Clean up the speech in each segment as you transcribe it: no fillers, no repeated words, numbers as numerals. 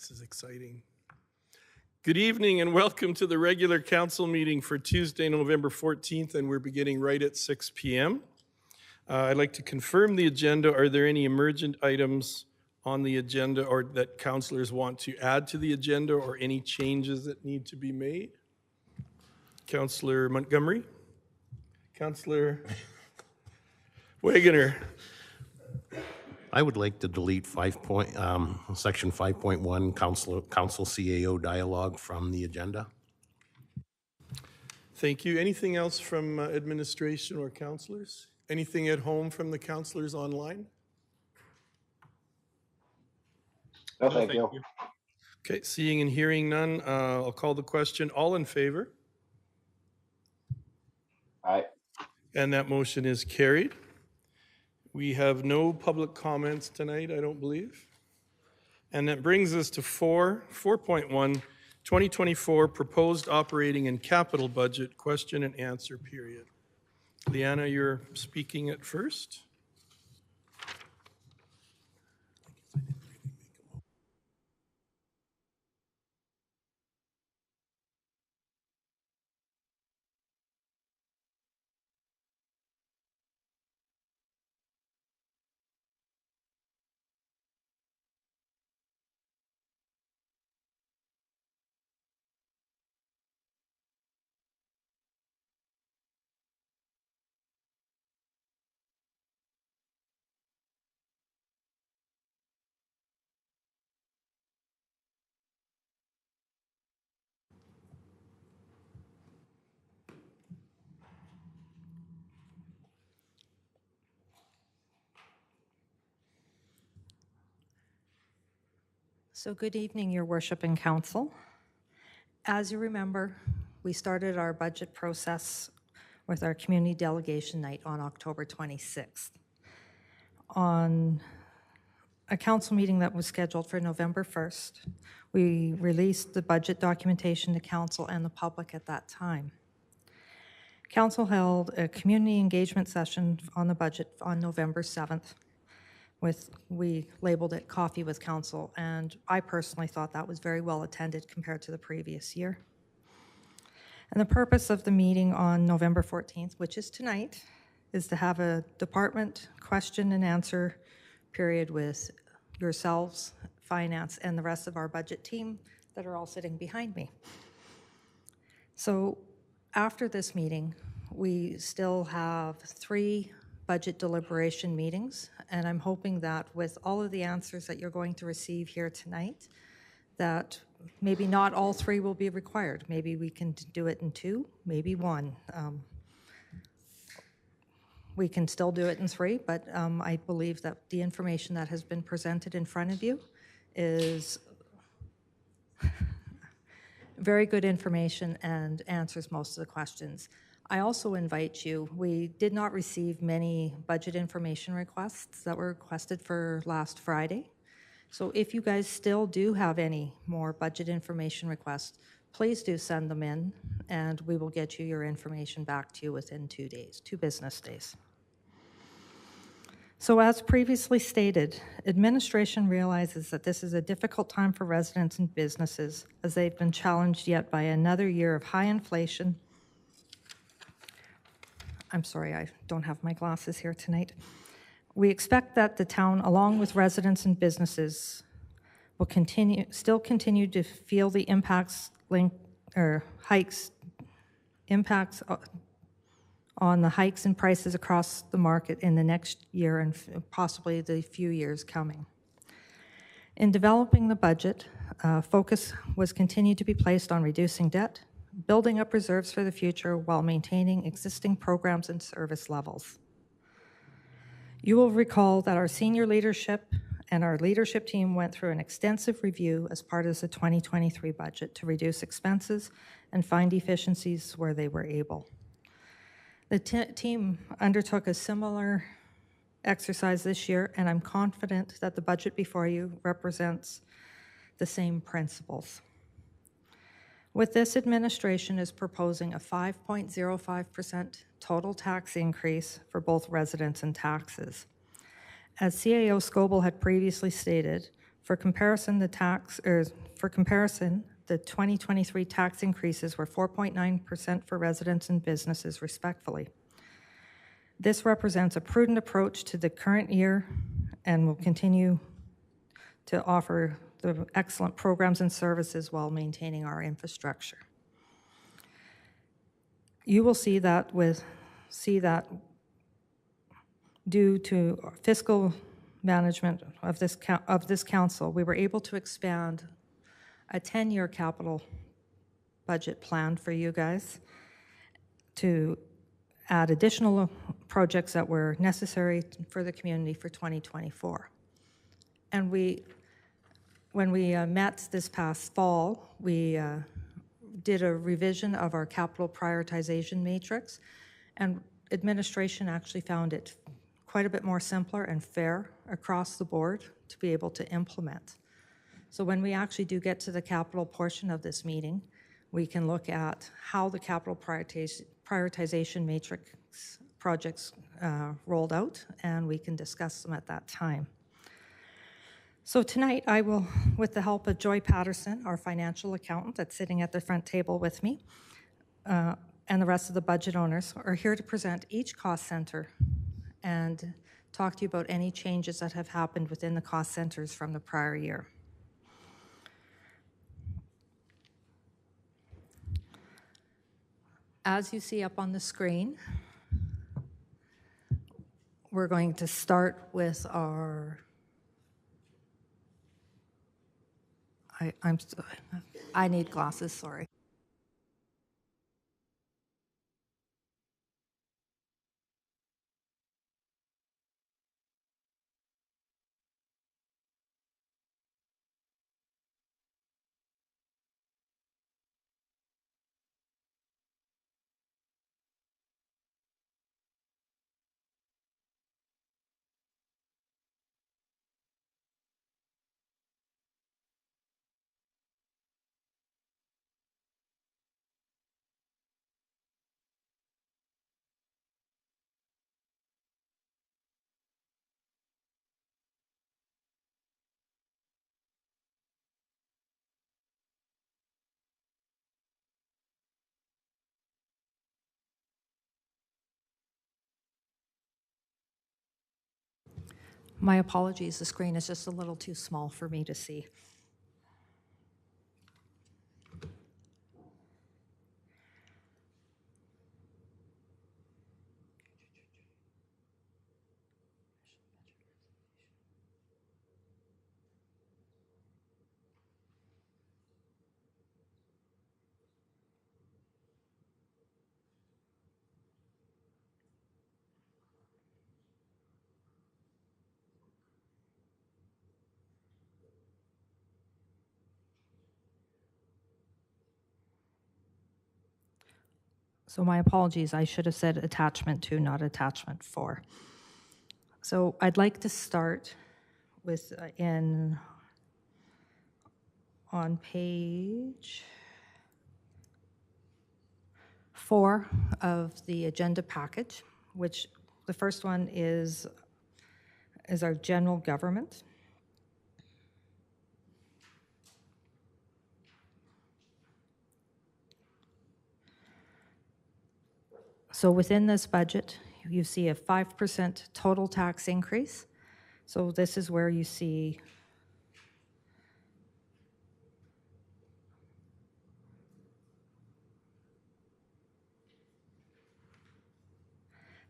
This is exciting. Good evening and welcome to the regular council meeting for Tuesday, November 14th, and we're beginning right at 6 p.m. I'd like to confirm the agenda. Are there any emergent items on the agenda or that councillors want to add to the agenda or any changes that need to be made? Councillor Montgomery? Councillor Wagoner? I would like to delete section 5.1 council CAO dialogue from the agenda. Thank you. Anything else from administration or councillors? Anything at home from the councillors online? No, thank you. Okay, seeing and hearing none, I'll call the question. All in favor? Aye. And that motion is carried. We have no public comments tonight, I don't believe. And that brings us to 4.1, 2024 Proposed Operating and Capital Budget Question and Answer Period. Liana, you're speaking at first. So good evening, Your Worship and Council. As you remember, we started our budget process with our community delegation night on October 26th. On a council meeting that was scheduled for November 1st, we released the budget documentation to council and the public at that time. Council held a community engagement session on the budget on November 7th. We labeled it Coffee with Council, and I personally thought that was very well attended compared to the previous year. And the purpose of the meeting on November 14th, which is tonight, is to have a department question and answer period with yourselves, finance, and the rest of our budget team that are all sitting behind me. So after this meeting, we still have 3 budget deliberation meetings, and I'm hoping that with all of the answers that you're going to receive here tonight, that maybe not all 3 will be required. Maybe we can do it in 2, maybe 1. We can still do it in 3, but I believe that the information that has been presented in front of you is very good information and answers most of the questions. I also invite you, we did not receive many budget information requests that were requested for last Friday. So if you guys still do have any more budget information requests, please do send them in and we will get you your information back to you within 2 days, 2 business days. So as previously stated, administration realizes that this is a difficult time for residents and businesses as they've been challenged yet by another year of high inflation. I'm sorry, I don't have my glasses here tonight. We expect that the town, along with residents and businesses, will still continue to feel the impacts on the hikes in prices across the market in the next year and possibly the few years coming. In developing the budget, focus was continued to be placed on reducing debt, building up reserves for the future while maintaining existing programs and service levels. You will recall that our senior leadership and our leadership team went through an extensive review as part of the 2023 budget to reduce expenses and find efficiencies where they were able. The team undertook a similar exercise this year, and I'm confident that the budget before you represents the same principles. With this, administration is proposing a 5.05% total tax increase for both residents and taxes. As CAO Scoble had previously stated, For comparison, the 2023 tax increases were 4.9% for residents and businesses respectively. This represents a prudent approach to the current year and will continue to offer the excellent programs and services while maintaining our infrastructure. You will see that due to fiscal management of this council, we were able to expand a 10-year capital budget plan for you guys to add additional projects that were necessary for the community for 2024. And when we met this past fall, we did a revision of our capital prioritization matrix, and administration actually found it quite a bit more simpler and fair across the board to be able to implement. So when we actually do get to the capital portion of this meeting, we can look at how the capital prioritization matrix projects rolled out, and we can discuss them at that time. So tonight I will, with the help of Joy Patterson, our financial accountant that's sitting at the front table with me, and the rest of the budget owners, are here to present each cost center and talk to you about any changes that have happened within the cost centers from the prior year. As you see up on the screen, we're going to start with our, I need glasses, sorry. My apologies, the screen is just a little too small for me to see. So my apologies, I should have said attachment 2, not attachment 4. So I'd like to start with on page 4 of the agenda package, which the first one is our general government. So within this budget, you see a 5% total tax increase. So this is where you see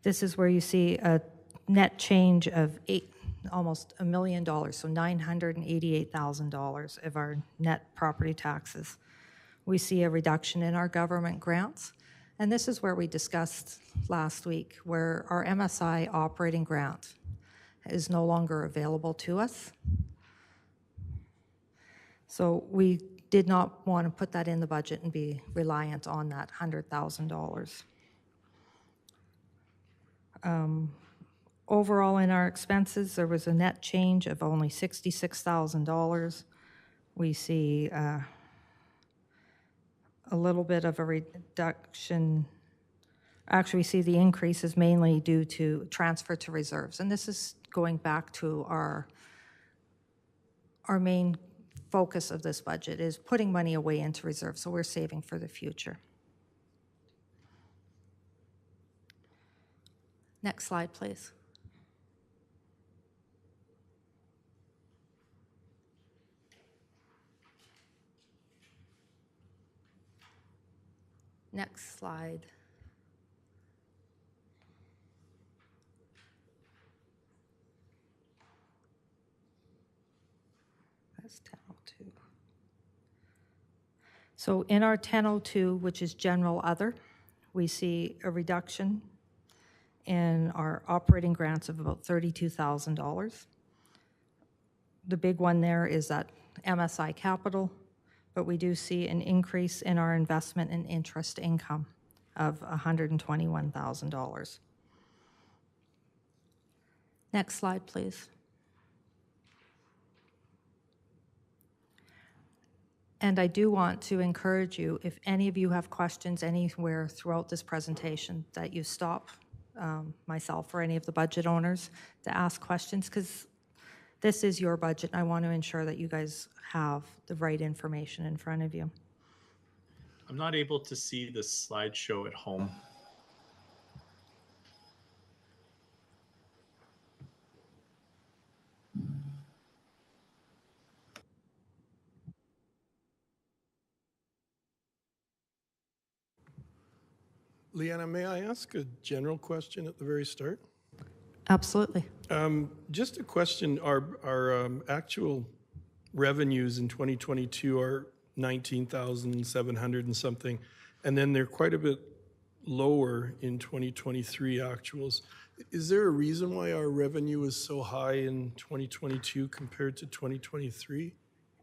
a net change of almost $1 million, so $988,000 of our net property taxes. We see a reduction in our government grants. And this is where we discussed last week, where our MSI operating grant is no longer available to us. So we did not want to put that in the budget and be reliant on that $100,000. Overall, in our expenses, there was a net change of only $66,000. We see a little bit of a reduction. Actually, we see the increase is mainly due to transfer to reserves. And this is going back to our our main focus of this budget is putting money away into reserve, so we're saving for the future. Next slide, please. Next slide. That's 1002. So in our 1002, which is general other, we see a reduction in our operating grants of about $32,000. The big one there is that MSI Capital, but we do see an increase in our investment and interest income of $121,000. Next slide, please. And I do want to encourage you, if any of you have questions anywhere throughout this presentation, that you stop myself or any of the budget owners to ask questions, because this is your budget. I want to ensure that you guys have the right information in front of you. I'm not able to see the slideshow at home. Leanna, may I ask a general question at the very start? Absolutely. Just a question, our actual revenues in 2022 are 19,700 and something, and then they're quite a bit lower in 2023 actuals. Is there a reason why our revenue is so high in 2022 compared to 2023?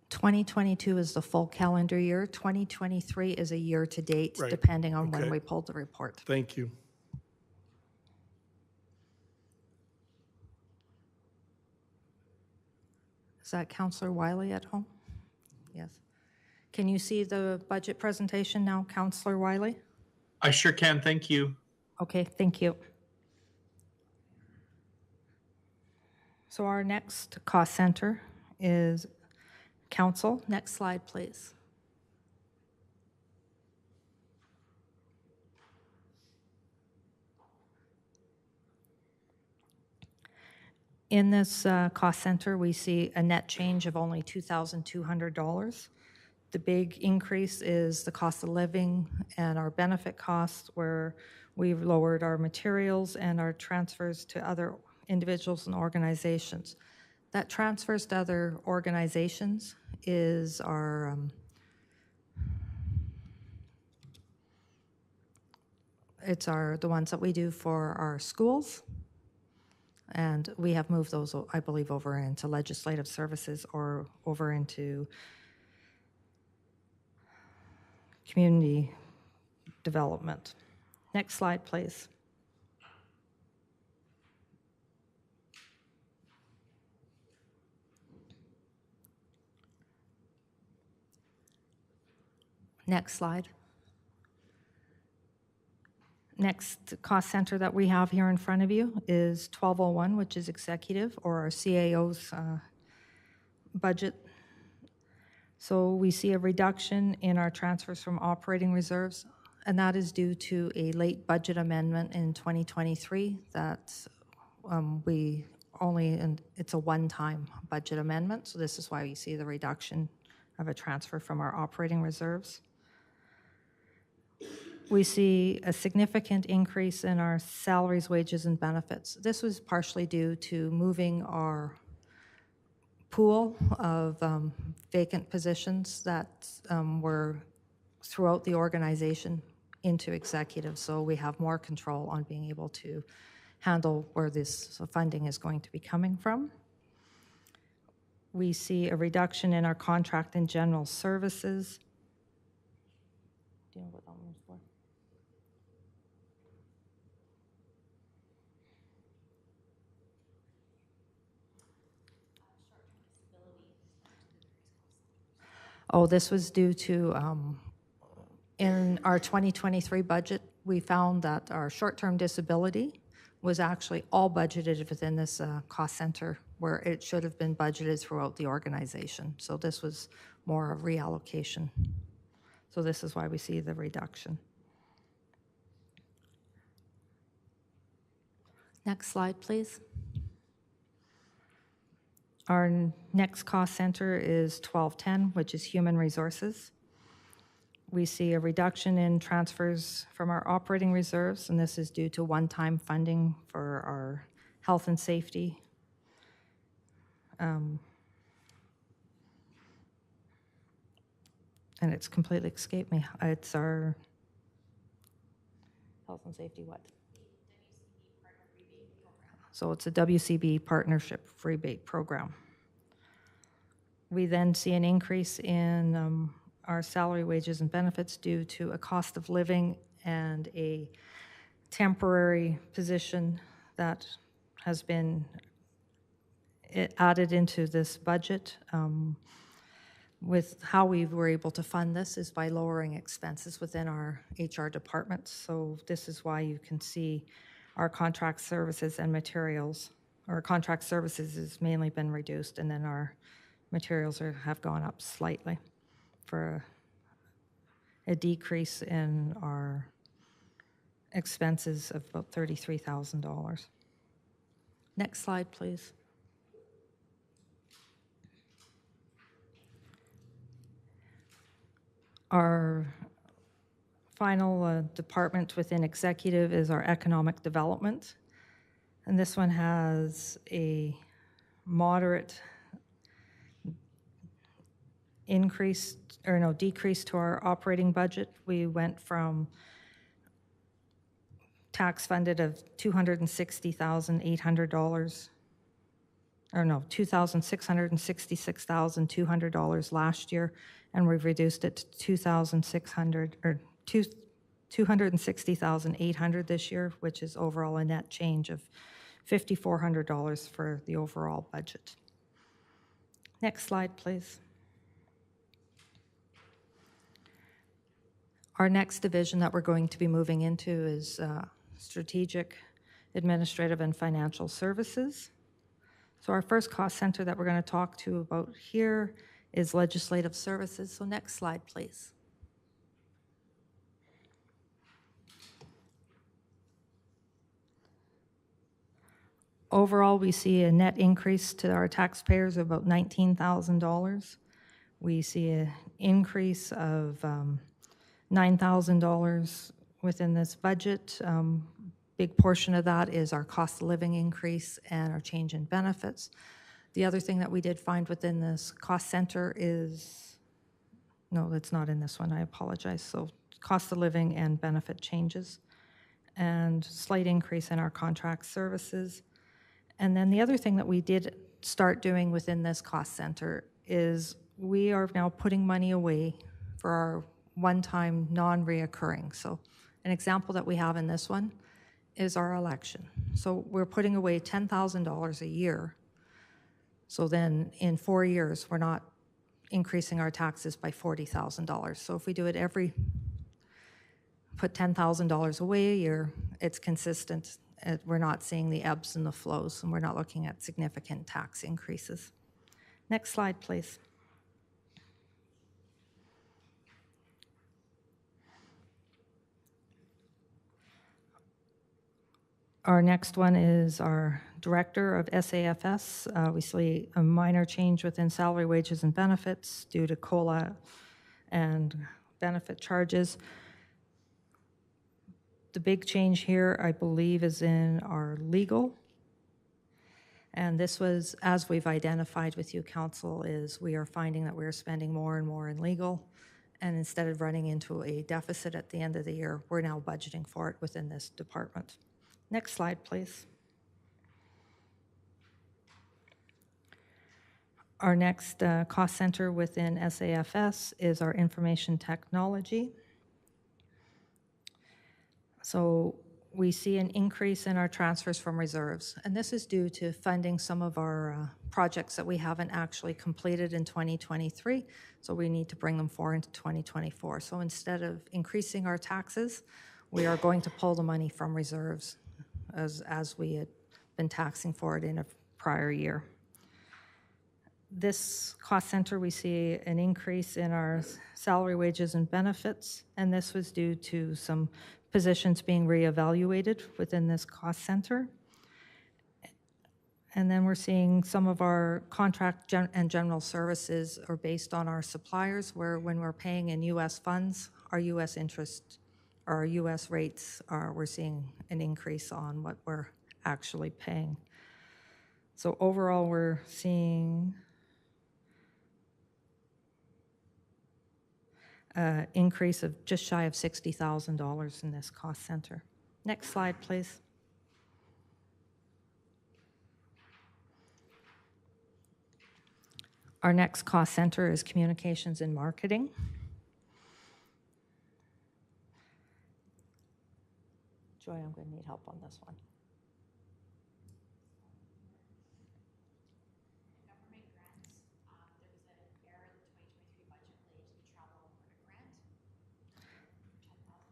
2022 is the full calendar year. 2023 is a year-to-date, Right. depending on when Okay. we pulled the report. Thank you. Is that Councillor Wiley at home? Yes. Can you see the budget presentation now, Councillor Wiley? I sure can, thank you. Okay, thank you. So our next cost center is council. Next slide, please. In this cost center, we see a net change of only $2,200. The big increase is the cost of living and our benefit costs, where we've lowered our materials and our transfers to other individuals and organizations. That transfers to other organizations is our the ones that we do for our schools. And we have moved those, I believe, over into legislative services or over into community development. Next slide, please. Next slide. Next cost center that we have here in front of you is 1201, which is executive, or our CAO's budget. So we see a reduction in our transfers from operating reserves, and that is due to a late budget amendment in 2023 that it's a one-time budget amendment, so this is why you see the reduction of a transfer from our operating reserves. We see a significant increase in our salaries, wages, and benefits. This was partially due to moving our pool of vacant positions that were throughout the organization into executive, so we have more control on being able to handle where this funding is going to be coming from. We see a reduction in our contract and general services. Do you know what that one was for? Oh, this was due to, in our 2023 budget, we found that our short-term disability was actually all budgeted within this cost center where it should have been budgeted throughout the organization. So this was more a reallocation. So this is why we see the reduction. Next slide, please. Our next cost center is 1210, which is human resources. We see a reduction in transfers from our operating reserves, and this is due to one-time funding for our health and safety. And it's completely escaped me. It's our health and safety what? So it's a WCB partnership rebate program. We then see an increase in our salary, wages, and benefits due to a cost of living and a temporary position that has been added into this budget. With how we were able to fund this is by lowering expenses within our HR department. So this is why you can see our contract services and materials. Our contract services has mainly been reduced, and then our materials have gone up slightly for a decrease in our expenses of about $33,000. Next slide, please. Our final department within executive is our economic development. And this one has a moderate decrease to our operating budget. We went from tax funded of $266,266,200 last year, and we've reduced it to $260,800 this year, which is overall a net change of $5,400 for the overall budget. Next slide, please. Our next division that we're going to be moving into is Strategic, Administrative, and Financial Services. So our first cost center that we're going to talk to about here is Legislative Services. So next slide, please. Overall, we see a net increase to our taxpayers of about $19,000. We see an increase of $9,000 within this budget. Big portion of that is our cost of living increase and our change in benefits. The other thing that we did find within this cost center is, no, that's not in this one, I apologize. So cost of living and benefit changes, and slight increase in our contract services. And then the other thing that we did start doing within this cost center is we are now putting money away for our one-time non-reoccurring. So an example that we have in this one is our election. So we're putting away $10,000 a year. So then in 4 years, we're not increasing our taxes by $40,000. So if we do it put $10,000 away a year, it's consistent. We're not seeing the ebbs and the flows, and we're not looking at significant tax increases. Next slide, please. Our next one is our director of SAFS. We see a minor change within salary, wages, and benefits due to COLA and benefit charges. The big change here, I believe, is in our legal. And this was, as we've identified with you, Council, is we are finding that we're spending more and more in legal. And instead of running into a deficit at the end of the year, we're now budgeting for it within this department. Next slide, please. Our next cost center within SAFS is our information technology. So we see an increase in our transfers from reserves, and this is due to funding some of our projects that we haven't actually completed in 2023, so we need to bring them forward into 2024. So instead of increasing our taxes, we are going to pull the money from reserves as we had been taxing for it in a prior year. This cost center, we see an increase in our salary, wages, and benefits, and this was due to some positions being reevaluated within this cost center. And then we're seeing some of our contract and general services are based on our suppliers, where when we're paying in U.S. funds, our U.S. interest, or our U.S. rates we're seeing an increase on what we're actually paying. So overall, we're seeing an increase of just shy of $60,000 in this cost center. Next slide, please. Our next cost center is communications and marketing. Joy, I'm going to need help on this one. Government grants, there was an error in the 2023 budget related to the Travel Alberta grant for $10,000. And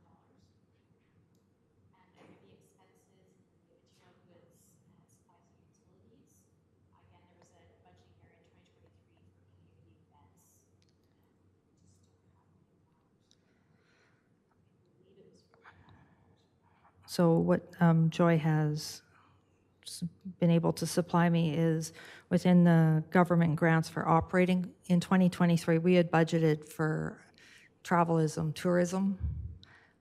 under the expenses, the material goods and supplies and utilities, again, there was a budgeting error in 2023 for community events. I believe it was $40,000. So what Joy has been able to supply me is within the government grants for operating in 2023, we had budgeted for tourism,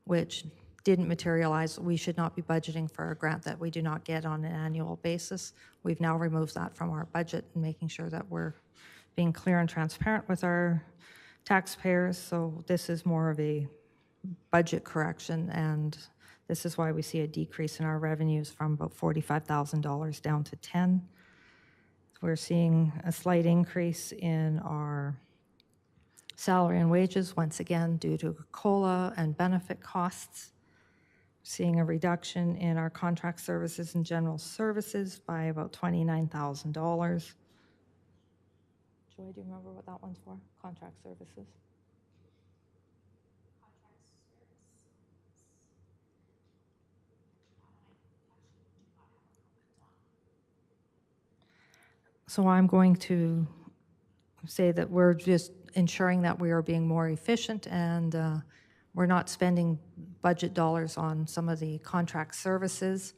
which didn't materialize. We should not be budgeting for a grant that we do not get on an annual basis. We've now removed that from our budget and making sure that we're being clear and transparent with our taxpayers. So this is more of a budget correction, and this is why we see a decrease in our revenues from about $45,000 down to 10. We're seeing a slight increase in our salary and wages, once again, due to COLA and benefit costs. Seeing a reduction in our contract services and general services by about $29,000. Joy, do you remember what that one's for? Contract services? So I'm going to say that we're just ensuring that we are being more efficient and we're not spending budget dollars on some of the contract services.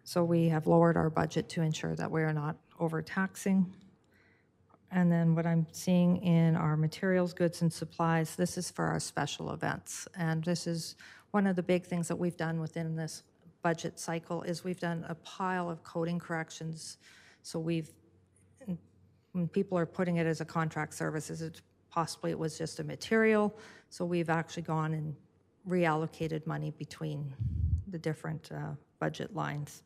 So we have lowered our budget to ensure that we are not overtaxing. And then what I'm seeing in our materials, goods, and supplies, this is for our special events. And this is one of the big things that we've done within this budget cycle is we've done a pile of coding corrections. So when people are putting it as a contract services, possibly it was just a material. So we've actually gone and reallocated money between the different budget lines.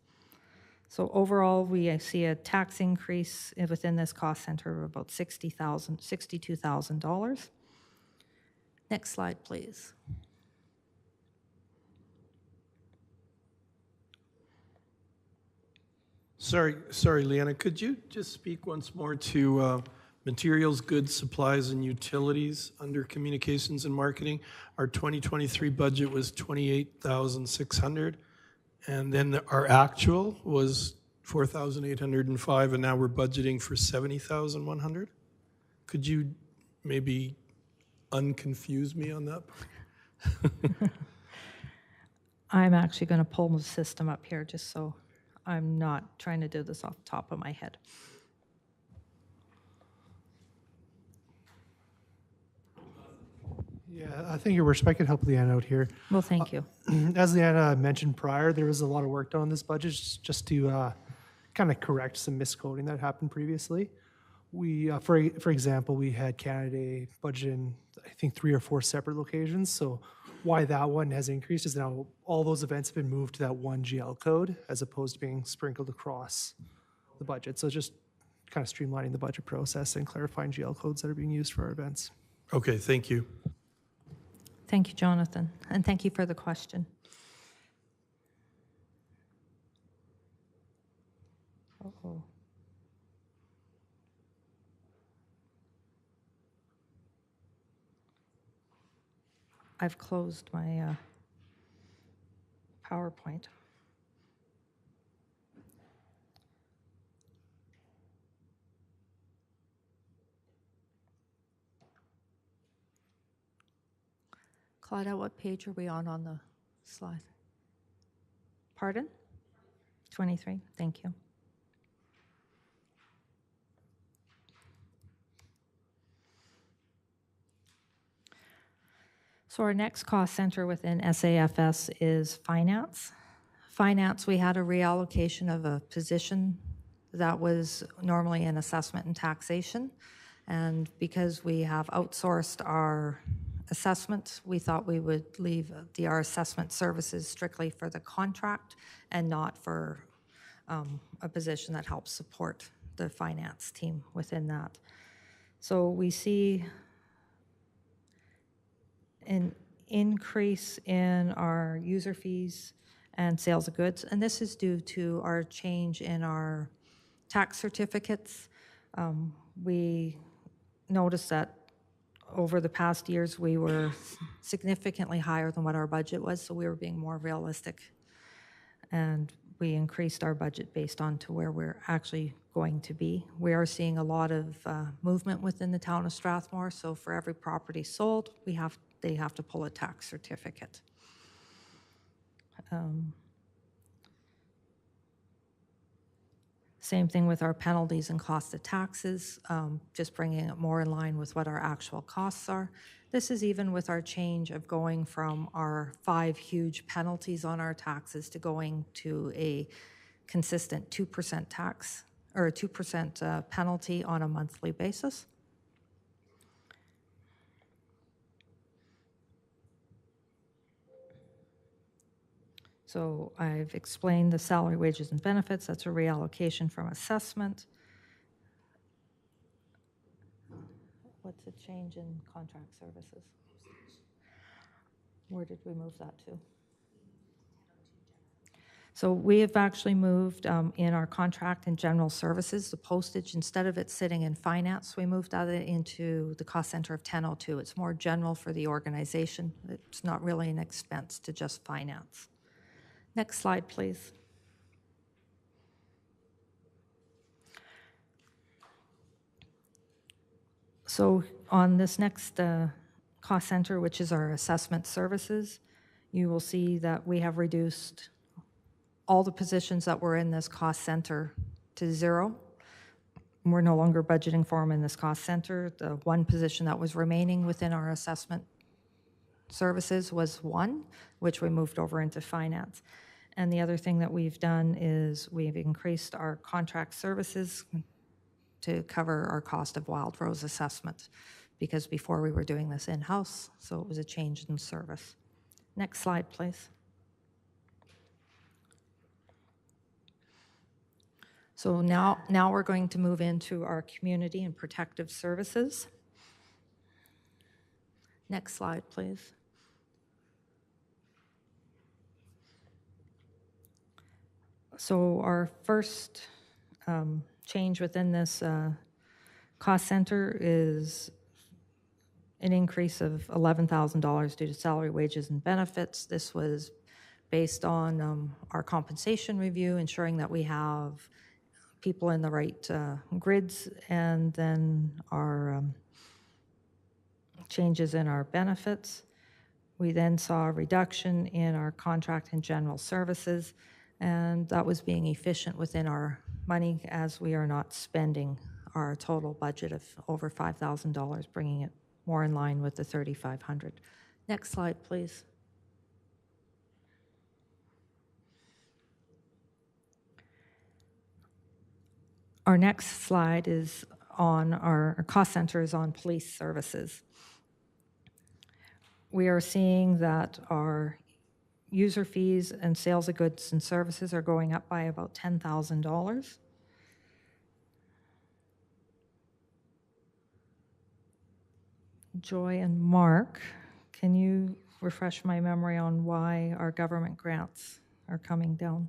So overall, we see a tax increase within this cost center of about $62,000. Next slide, please. Sorry, Leanna, could you just speak once more to materials, goods, supplies, and utilities under communications and marketing? Our 2023 budget was $28,600, and then our actual was $4,805, and now we're budgeting for $70,100. Could you maybe unconfuse me on that? I'm actually going to pull the system up here just so I'm not trying to do this off the top of my head. Yeah, I think your worship, I could help Leanna out here. Well, thank you. As Leanna mentioned prior, there was a lot of work done on this budget just to kind of correct some miscoding that happened previously. We, for example, we had Canada Day budgeted in, I think, 3 or 4 separate locations. So why that one has increased is now all those events have been moved to that one GL code as opposed to being sprinkled across the budget. So just kind of streamlining the budget process and clarifying GL codes that are being used for our events. Okay, thank you. Thank you, Jonathan, and thank you for the question. Uh-oh. I've closed my PowerPoint. Claudia, what page are we on the slide? Pardon? 23, thank you. So our next cost center within SAFS is finance. Finance, we had a reallocation of a position that was normally in assessment and taxation. And because we have outsourced our assessment, we thought we would leave our assessment services strictly for the contract and not for a position that helps support the finance team within that. So we see an increase in our user fees and sales of goods, and this is due to our change in our tax certificates. We noticed that over the past years, we were significantly higher than what our budget was, so we were being more realistic. And we increased our budget based on to where we're actually going to be. We are seeing a lot of movement within the town of Strathmore, so for every property sold, they have to pull a tax certificate. Same thing with our penalties and cost of taxes, just bringing it more in line with what our actual costs are. This is even with our change of going from our 5 huge penalties on our taxes to going to a consistent 2% tax or a 2% penalty on a monthly basis. So I've explained the salary, wages, and benefits. That's a reallocation from assessment. What's the change in contract services? Where did we move that to? So we have actually moved in our contract and general services, the postage, instead of it sitting in finance, we moved that into the cost center of 1002. It's more general for the organization. It's not really an expense to just finance. Next slide, please. So on this next cost center, which is our assessment services, you will see that we have reduced all the positions that were in this cost center to 0. We're no longer budgeting for them in this cost center. The one position that was remaining within our assessment services was 1, which we moved over into finance. And the other thing that we've done is we've increased our contract services to cover our cost of Wild Rose assessment, because before we were doing this in-house, so it was a change in service. Next slide, please. So now we're going to move into our community and protective services. Next slide, please. So our first change within this cost center is an increase of $11,000 due to salary, wages, and benefits. This was based on our compensation review, ensuring that we have people in the right grids, and then our changes in our benefits. We then saw a reduction in our contract and general services, and that was being efficient within our money as we are not spending our total budget of over $5,000, bringing it more in line with the $3,500. Next slide, please. Our next slide is on our cost center is on police services. We are seeing that our user fees and sales of goods and services are going up by about $10,000. Joy and Mark, can you refresh my memory on why our government grants are coming down?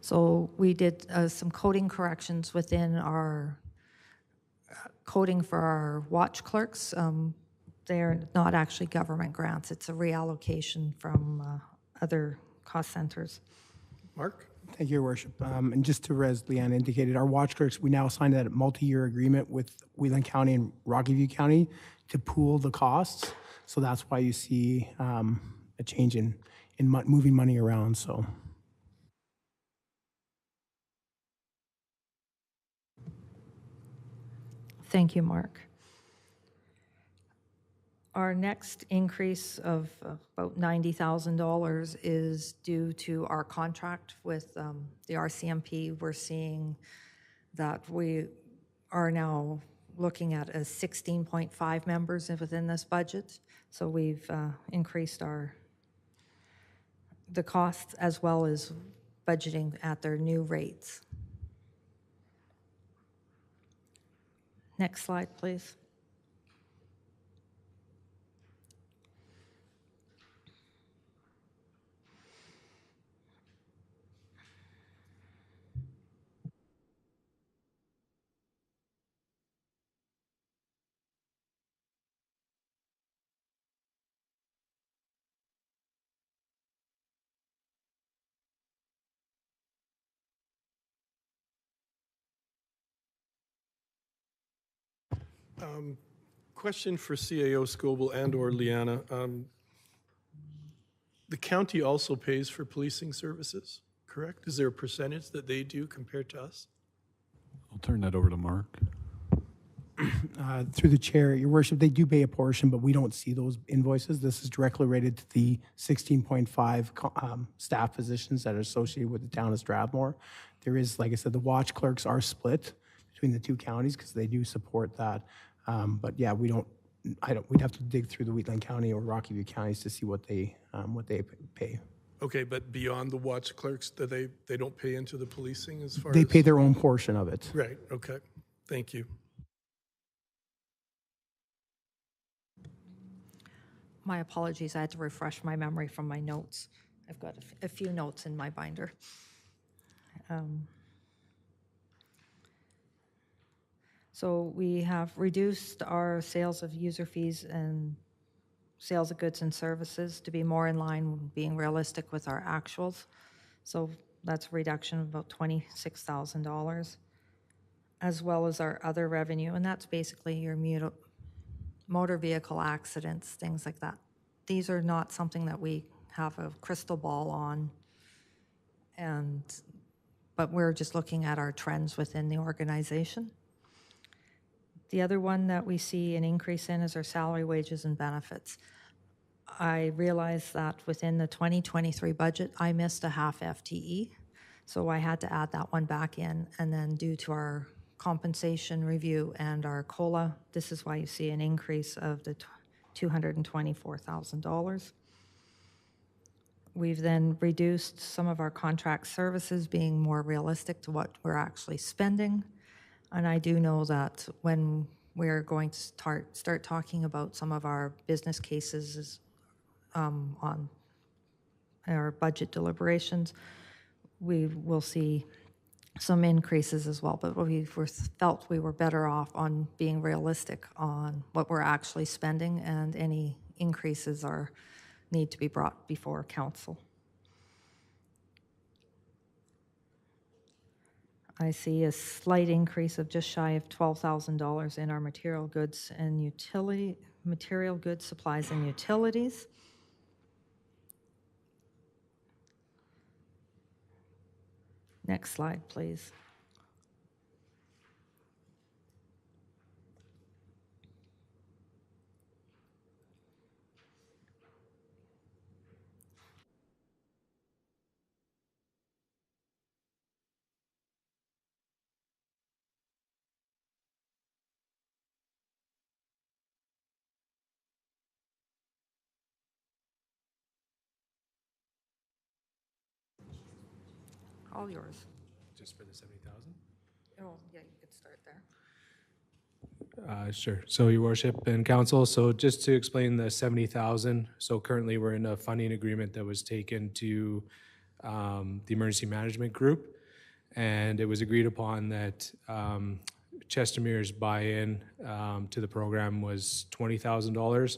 So we did some coding corrections within our coding for our watch clerks. They're not actually government grants. It's a reallocation from other cost centers. Mark? Thank you, Your Worship. And just to, as Leanne indicated, our watch clerks, we now signed a multi-year agreement with Wheeling County and Rocky View County to pool the costs. So that's why you see a change in moving money around, so. Thank you, Mark. Our next increase of about $90,000 is due to our contract with the RCMP. We're seeing that we are now looking at 16.5 members within this budget. So we've increased the costs as well as budgeting at their new rates. Next slide, please. Question for CAO Scoble and/or Liana. The county also pays for policing services, correct? Is there a percentage that they do compared to us? I'll turn that over to Mark. Through the chair, Your Worship, they do pay a portion, but we don't see those invoices. This is directly related to the 16.5 staff positions that are associated with the town of Strathmore. There is, like I said, the watch clerks are split between the two counties because they do support that. But yeah, we'd have to dig through the Wheatland County or Rocky View counties to see what they pay. Okay, but beyond the watch clerks, do they don't pay into the policing as far as? They pay their own portion of it. Right, okay. Thank you. My apologies, I had to refresh my memory from my notes. I've got a few notes in my binder. So we have reduced our sales of user fees and sales of goods and services to be more in line, being realistic with our actuals. So that's a reduction of about $26,000, as well as our other revenue, and that's basically your motor vehicle accidents, things like that. These are not something that we have a crystal ball on, but we're just looking at our trends within the organization. The other one that we see an increase in is our salary, wages, and benefits. I realize that within the 2023 budget, I missed a half FTE, so I had to add that one back in, and then due to our compensation review and our COLA, this is why you see an increase of the $224,000. We've then reduced some of our contract services, being more realistic to what we're actually spending. And I do know that when we're going to start talking about some of our business cases on our budget deliberations, we will see some increases as well, but we felt we were better off on being realistic on what we're actually spending, and any increases need to be brought before council. I see a slight increase of just shy of $12,000 in our material goods, supplies, and utilities. Next slide, please. All yours. Just for the 70,000? Oh, yeah, you could start there. Sure. So, Your Worship and Council, so just to explain the 70,000, so currently we're in a funding agreement that was taken to the Emergency Management Group. And it was agreed upon that Chestermere's buy-in to the program was $20,000.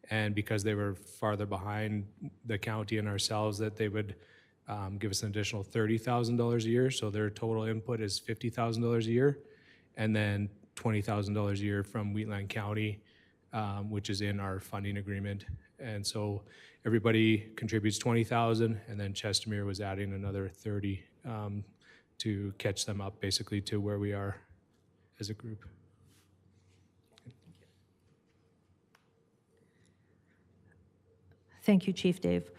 And because they were farther behind the county and ourselves, that they would give us an additional $30,000 a year. So their total input is $50,000 a year. And then $20,000 a year from Wheatland County, which is in our funding agreement. And so everybody contributes $20,000, and then Chestermere was adding another 30 to catch them up basically to where we are as a group. Thank you, Chief Dave.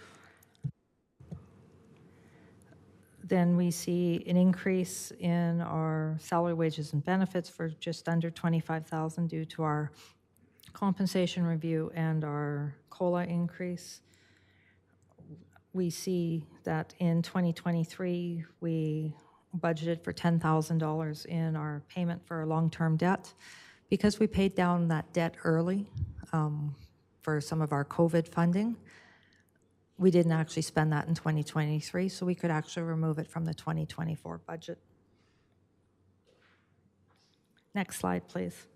Then we see an increase in our salary, wages, and benefits for just under $25,000 due to our compensation review and our COLA increase. We see that in 2023, we budgeted for $10,000 in our payment for our long-term debt. Because we paid down that debt early for some of our COVID funding, we didn't actually spend that in 2023, so we could actually remove it from the 2024 budget. Next slide, please.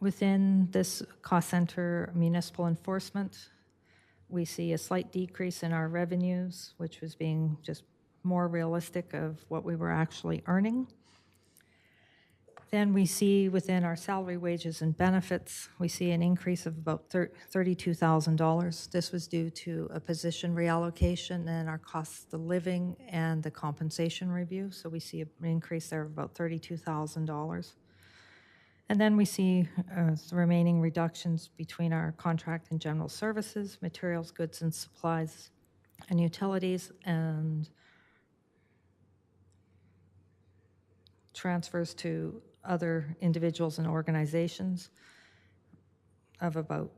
Within this cost center, municipal enforcement, we see a slight decrease in our revenues, which was being just more realistic of what we were actually earning. Then we see within our salary, wages, and benefits, we see an increase of about $32,000. This was due to a position reallocation and our cost of living and the compensation review. So we see an increase there of about $32,000. And then we see the remaining reductions between our contract and general services, materials, goods, and supplies, and utilities, and transfers to other individuals and organizations of about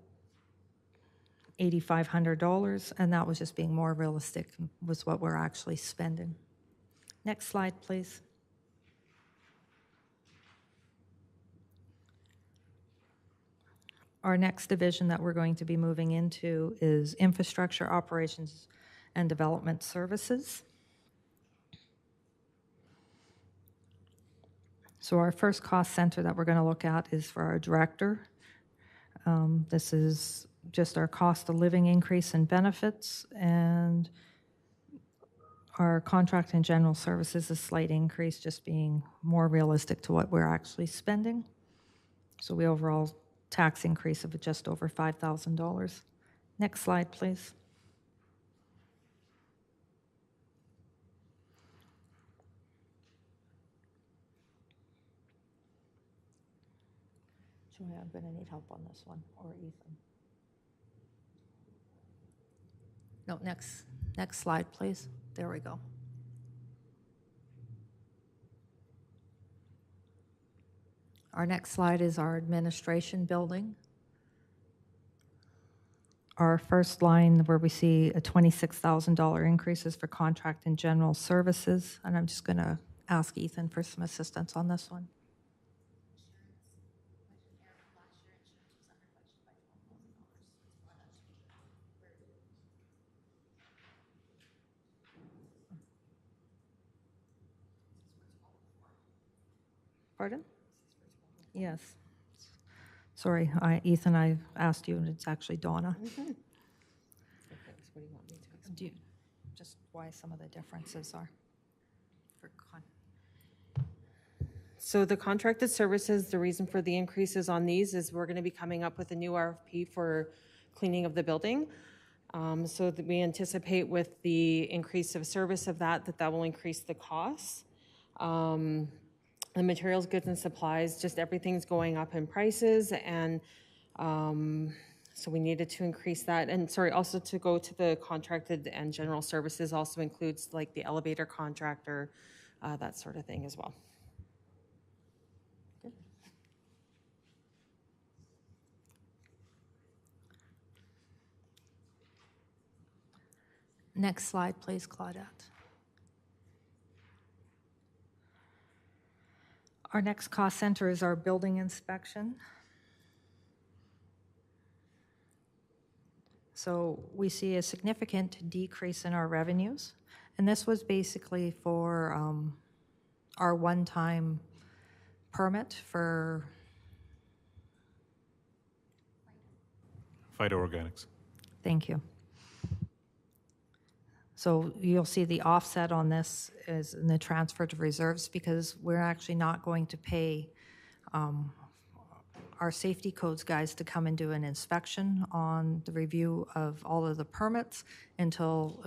$8,500, and that was just being more realistic with what we're actually spending. Next slide, please. Our next division that we're going to be moving into is Infrastructure Operations and Development Services. So our first cost center that we're going to look at is for our director. This is just our cost of living increase and benefits, and our contract and general services, a slight increase, just being more realistic to what we're actually spending. So we overall tax increase of just over $5,000. Next slide, please. Joy, I'm going to need help on this one, or Ethan. No, next slide, please. There we go. Our next slide is our administration building. Our first line where we see a $26,000 increase is for contract and general services, and I'm just going to ask Ethan for some assistance on this one. Pardon? Yes. Sorry, Ethan, I asked you, and it's actually Donna. Do you, just why some of the differences are? So the contracted services, the reason for the increases on these is we're going to be coming up with a new RFP for cleaning of the building. So that we anticipate with the increase of service of that will increase the costs. The materials, goods, and supplies, just everything's going up in prices, and so we needed to increase that. And sorry, also to go to the contracted and general services also includes like the elevator contractor, that sort of thing as well. Next slide, please, Claudette. Our next cost center is our building inspection. So we see a significant decrease in our revenues. And this was basically for our one-time permit for, Phytoorganics. thank you. So you'll see the offset on this is in the transfer to reserves because we're actually not going to pay our safety codes guys to come and do an inspection on the review of all of the permits until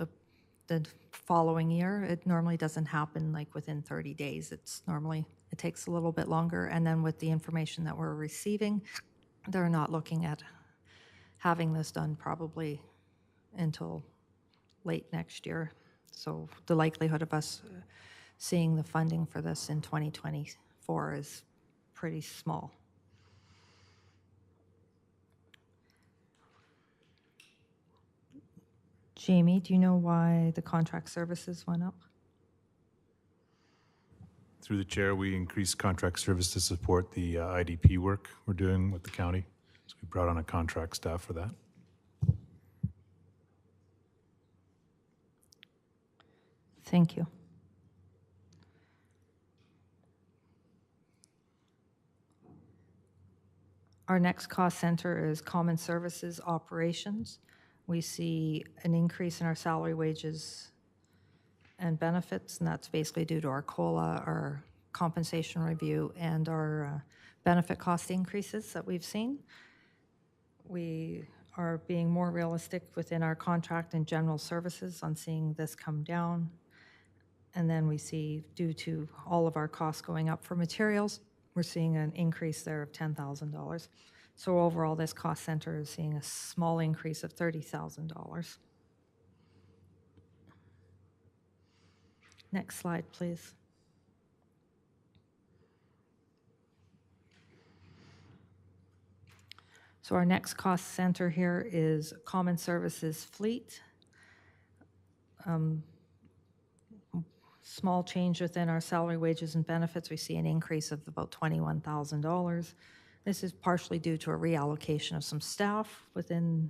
the following year. It normally doesn't happen like within 30 days. It takes a little bit longer. And then with the information that we're receiving, they're not looking at having this done probably until late next year. So the likelihood of us seeing the funding for this in 2024 is pretty small. Jamie, do you know why the contract services went up? Through the chair, we increased contract service to support the IDP work we're doing with the county. So we brought on a contract staff for that. Thank you. Our next cost center is Common Services Operations. We see an increase in our salary, wages, and benefits, and that's basically due to our COLA, our compensation review, and our benefit cost increases that we've seen. We are being more realistic within our contract and general services on seeing this come down. And then we see, due to all of our costs going up for materials, we're seeing an increase there of $10,000. So overall, this cost center is seeing a small increase of $30,000. Next slide, please. So our next cost center here is Common Services Fleet. Small change within our salary, wages, and benefits. We see an increase of about $21,000. This is partially due to a reallocation of some staff within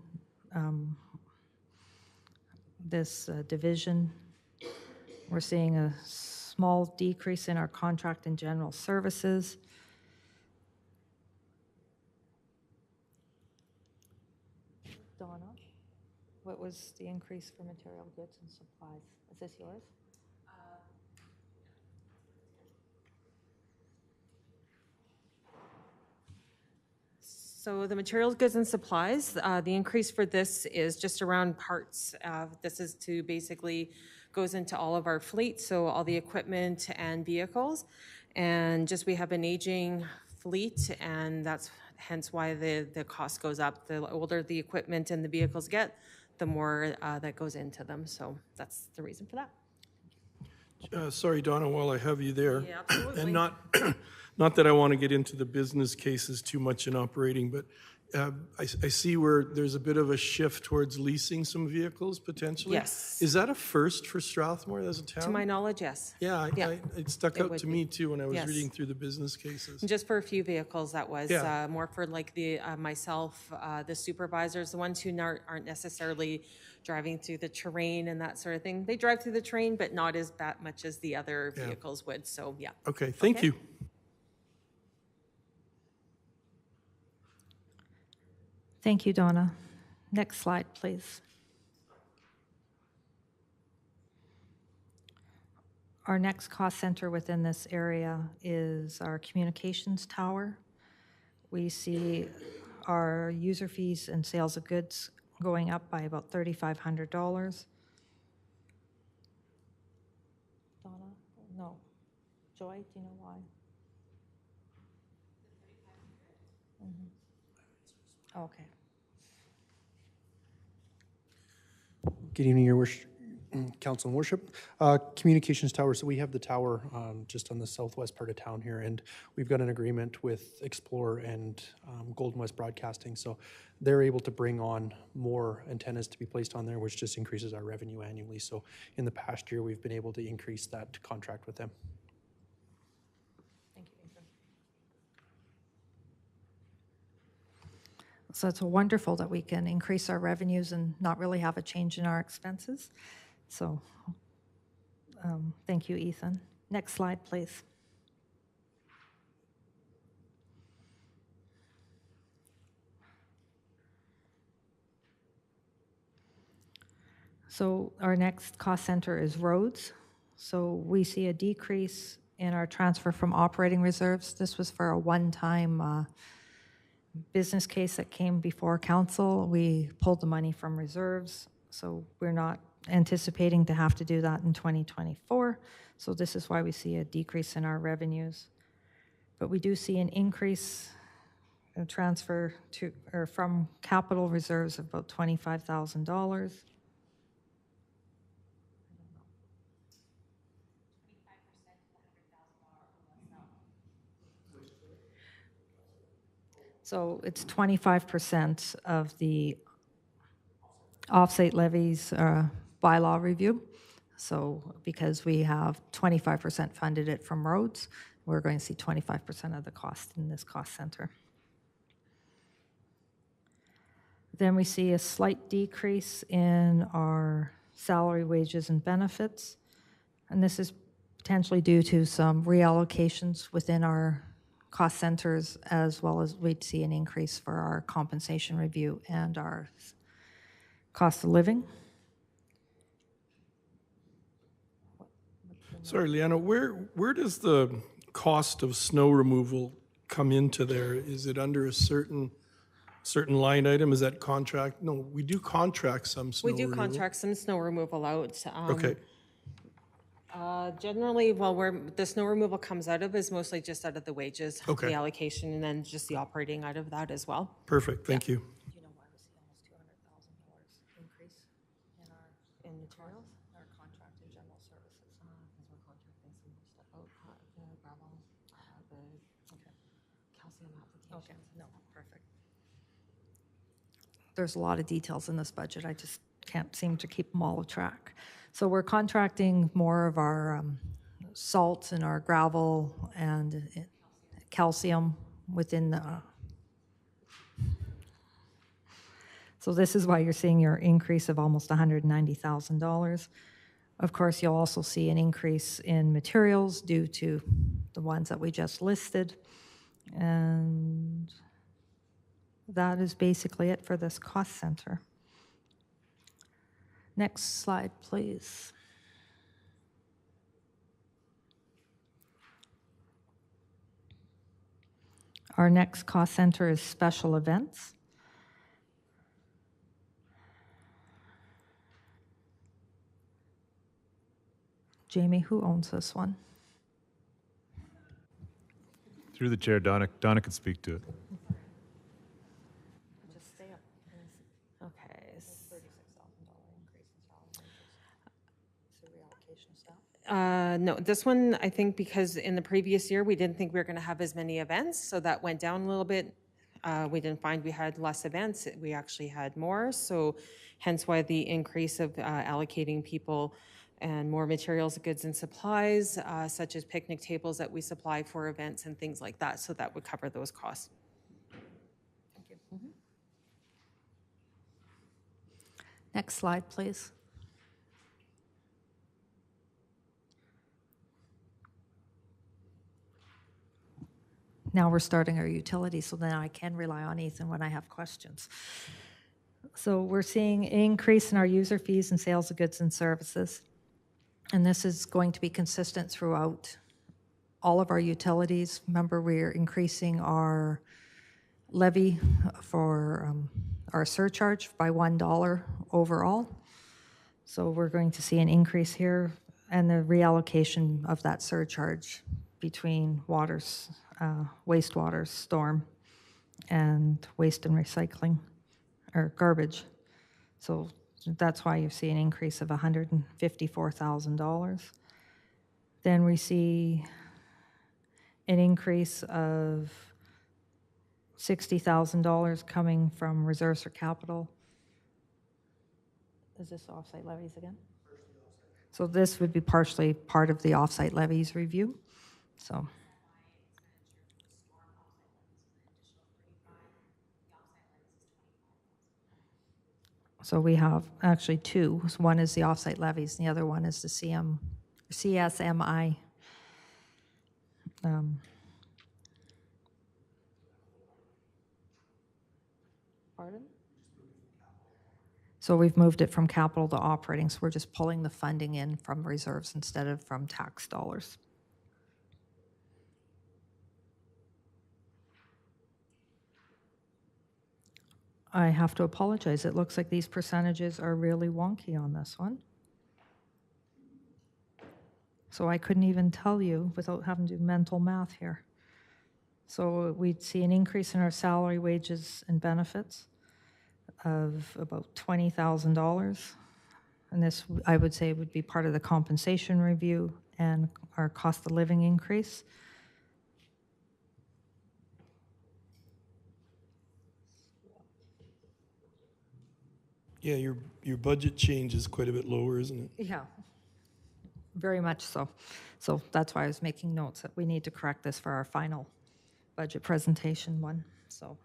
this division. We're seeing a small decrease in our contract and general services. Donna, what was the increase for material goods and supplies? Is this yours? So the materials, goods, and supplies, the increase for this is just around parts. This is to basically goes into all of our fleet, so all the equipment and vehicles. And just we have an aging fleet, and that's hence why the cost goes up. The older the equipment and the vehicles get, the more that goes into them. So that's the reason for that. Sorry, Donna, while I have you there. Yeah, absolutely. And not that I want to get into the business cases too much in operating, but I see where there's a bit of a shift towards leasing some vehicles potentially. Yes. Is that a first for Strathmore as a town? To my knowledge, yes. Yeah, it stuck out would to be. me too when I was Yes. reading through the business cases. Just for a few vehicles, that was Yeah. more for like the myself, the supervisors, the ones who aren't necessarily driving through the terrain and that sort of thing. They drive through the terrain, but not as much as the other vehicles would. So yeah. Okay, thank Okay. you. Thank you, Donna. Next slide, please. Our next cost center within this area is our communications tower. We see our user fees and sales of goods going up by about $3,500. Donna? No. Joy, do you know why? Okay. Good evening, Your Worship, Council and Worship. Communications tower, so we have the tower just on the southwest part of town here, and we've got an agreement with Explore and Golden West Broadcasting, so they're able to bring on more antennas to be placed on there, which just increases our revenue annually. So in the past year, we've been able to increase that contract with them. Thank you, Adrian. So it's wonderful that we can increase our revenues and not really have a change in our expenses. So thank you, Ethan. Next slide, please. So our next cost center is roads. So we see a decrease in our transfer from operating reserves. This was for a one-time business case that came before council. We pulled the money from reserves, so we're not anticipating to have to do that in 2024. So this is why we see a decrease in our revenues. But we do see an increase in transfer to or from capital reserves of about $25,000. So it's 25% of the offsite levies bylaw review. So because we have 25% funded it from roads, we're going to see 25% of the cost in this cost center. Then we see a slight decrease in our salary, wages, and benefits. And this is potentially due to some reallocations within our cost centers, as well as we'd see an increase for our compensation review and our cost of living. Sorry, Liana, where does the cost of snow removal come into there? Is it under a certain line item? Is that contract? No, we do contract some snow We do removal. contract some snow removal out. Okay, Generally, well, where the snow removal comes out of is mostly just out of the wages, Okay. the allocation, and then just the operating out of that as well. perfect, thank you. Do you know why we see almost $200,000 increase in materials? Our contracted general services. Because we're contracting some more stuff out, the gravel, the calcium applications. Okay, no, perfect. There's a lot of details in this budget. I just can't seem to keep them all track. So we're contracting more of our salt and our gravel and calcium within the. So this is why you're seeing your increase of almost $190,000. Of course, you'll also see an increase in materials due to the ones that we just listed. And that is basically it for this cost center. Next slide, please. Our next cost center is special events. Jamie, who owns this one? Through the chair, Donna can speak to it. Just stay up. Okay. No, this one, I think because in the previous year, we didn't think we were going to have as many events, so that went down a little bit. We didn't find we had less events. We actually had more, so hence why the increase of allocating people and more materials, goods, and supplies, such as picnic tables that we supply for events and things like that, so that would cover those costs. Thank you. Next slide, please. Now we're starting our utilities, so then I can rely on Ethan when I have questions. So we're seeing an increase in our user fees and sales of goods and services. And this is going to be consistent throughout all of our utilities. Remember, we're increasing our levy for our surcharge by $1 overall. So we're going to see an increase here and the reallocation of that surcharge between waters, wastewater, storm, and waste and recycling, or garbage. So that's why you see an increase of $154,000. Then we see an increase of $60,000 coming from reserves for capital. Is this offsite levies again? So this would be partially part of the offsite levies review. So. So we have actually two. One is the offsite levies, and the other one is the CSMI. Pardon? So we've moved it from capital to operating, so we're just pulling the funding in from reserves instead of from tax dollars. I have to apologize. It looks like these percentages are really wonky on this one. So I couldn't even tell you without having to do mental math here. So we'd see an increase in our salary, wages, and benefits of about $20,000. And this, I would say, would be part of the compensation review and our cost of living increase. Yeah, your budget change is quite a bit lower, isn't it? Yeah, very much so. So that's why I was making notes that we need to correct this for our final budget presentation one. So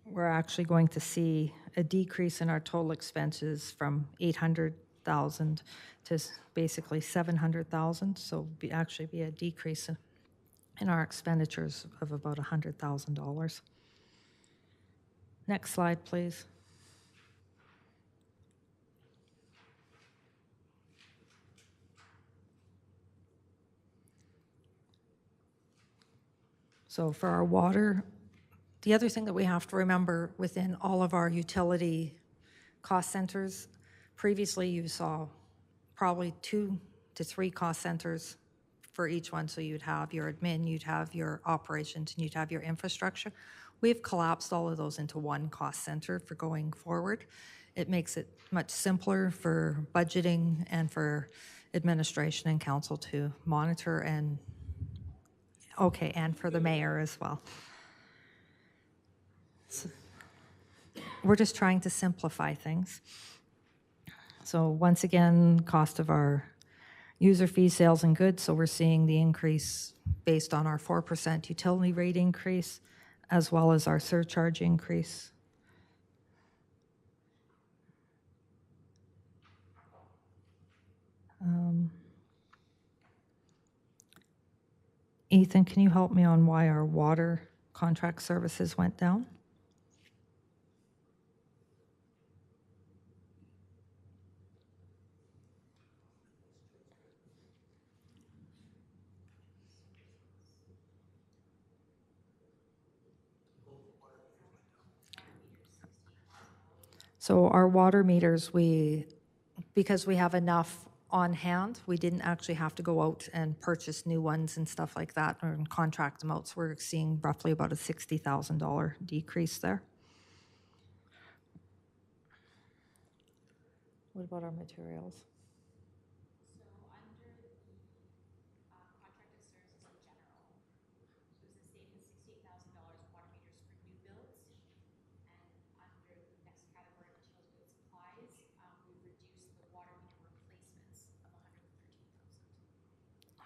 we're actually going to see a decrease in our total expenses from 800,000 to basically 700,000. So actually be a decrease in our expenditures of about $100,000. Next slide, please. So for our water, the other thing that we have to remember within all of our utility cost centers, previously you saw probably 2 to 3 cost centers for each one. So you'd have your admin, you'd have your operations, and you'd have your infrastructure. We've collapsed all of those into one cost center for going forward. It makes it much simpler for budgeting and for administration and council to monitor and and for the mayor as well. So we're just trying to simplify things. So once again, cost of our user fee, sales and goods. So we're seeing the increase based on our 4% utility rate increase, as well as our surcharge increase. Ethan, can you help me on why our water contract services went down? So our water meters, because we have enough on hand, we didn't actually have to go out and purchase new ones and stuff like that or contract them out. So we're seeing roughly about a $60,000 decrease there. What about our materials?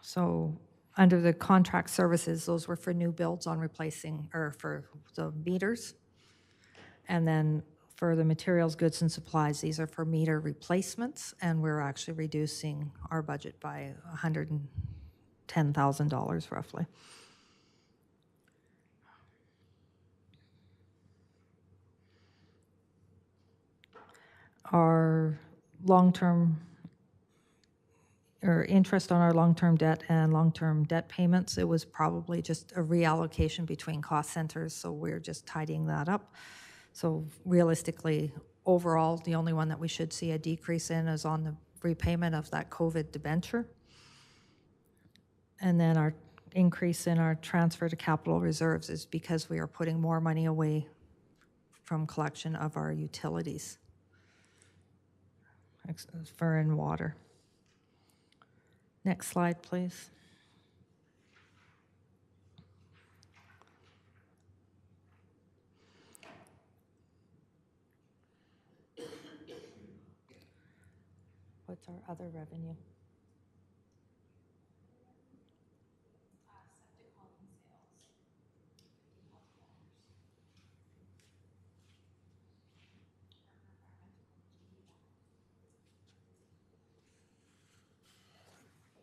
So under the contract services, those were for new builds on replacing, or for the meters. And then for the materials, goods, and supplies, these are for meter replacements, and we're actually reducing our budget by $110,000 roughly. Our long-term or interest on our long-term debt and long-term debt payments, it was probably just a reallocation between cost centers, so we're just tidying that up. So realistically, overall, the only one that we should see a decrease in is on the repayment of that COVID debenture. And then our increase in our transfer to capital reserves is because we are putting more money away from collection of our utilities for in water. Next slide, please. What's our other revenue?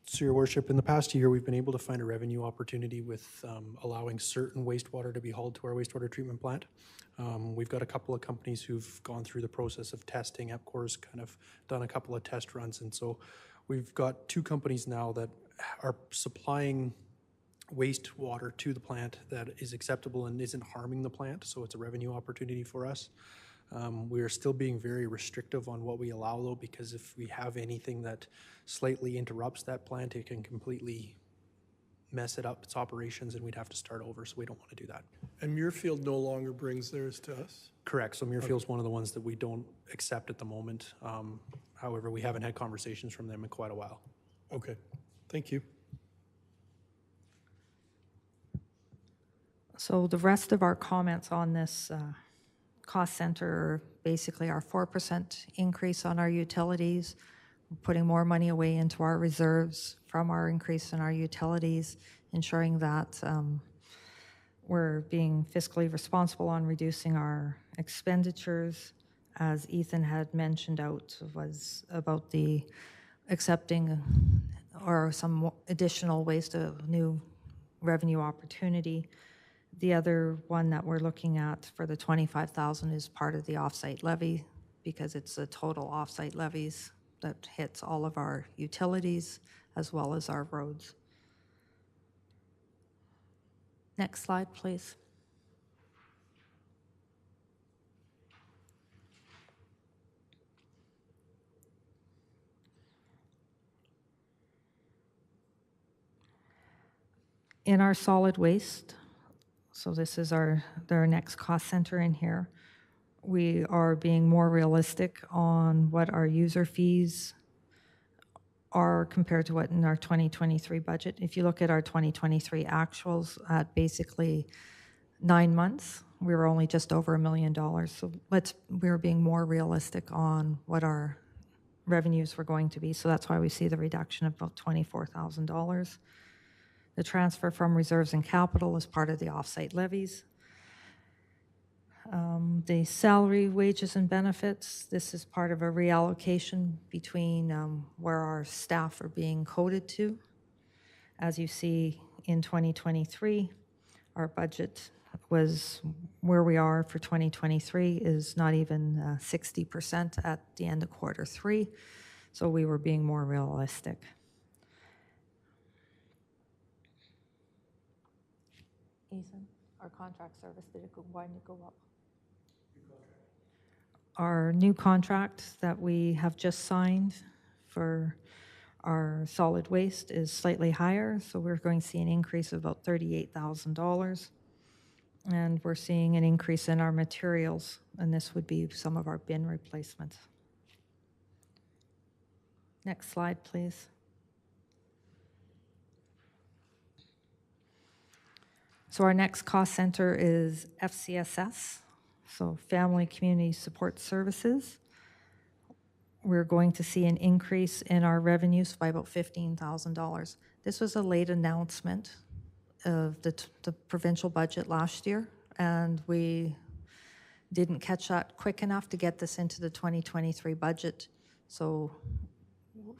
So, Your Worship, in the past year, we've been able to find a revenue opportunity with allowing certain wastewater to be hauled to our wastewater treatment plant. We've got a couple of companies who've gone through the process of testing. EPCOR's kind of done a couple of test runs, and so we've got 2 companies now that are supplying wastewater to the plant that is acceptable and isn't harming the plant, so it's a revenue opportunity for us. We are still being very restrictive on what we allow, though, because if we have anything that slightly interrupts that plant, it can completely mess it up, its operations, and we'd have to start over, so we don't want to do that. And Muirfield no longer brings theirs to us? Correct, so Muirfield's one of the ones that we don't accept at the moment. However, we haven't had conversations from them in quite a while. Okay, thank you. So the rest of our comments on this cost center are basically our 4% increase on our utilities. We're putting more money away into our reserves from our increase in our utilities, ensuring that we're being fiscally responsible on reducing our expenditures. As Ethan had mentioned was about the accepting or some additional ways to new revenue opportunity. The other one that we're looking at for the 25,000 is part of the offsite levy, because it's the total offsite levies that hits all of our utilities as well as our roads. Next slide, please. In our solid waste, so this is our next cost center in here, we are being more realistic on what our user fees are compared to what in our 2023 budget. If you look at our 2023 actuals at basically 9 months, we were only just over $1 million. So we're being more realistic on what our revenues were going to be. So that's why we see the reduction of about $24,000. The transfer from reserves and capital is part of the offsite levies. The salary, wages, and benefits, this is part of a reallocation between where our staff are being coded to. As you see in 2023, our budget was where we are for 2023 is not even 60% at the end of Q3, so we were being more realistic. Ethan, our contract service, why didn't it go up? Our new contract that we have just signed for our solid waste is slightly higher, so we're going to see an increase of about $38,000. And we're seeing an increase in our materials, and this would be some of our bin replacements. Next slide, please. So our next cost center is FCSS, so Family Community Support Services. We're going to see an increase in our revenues by about $15,000. This was a late announcement of the provincial budget last year, and we didn't catch that quick enough to get this into the 2023 budget. So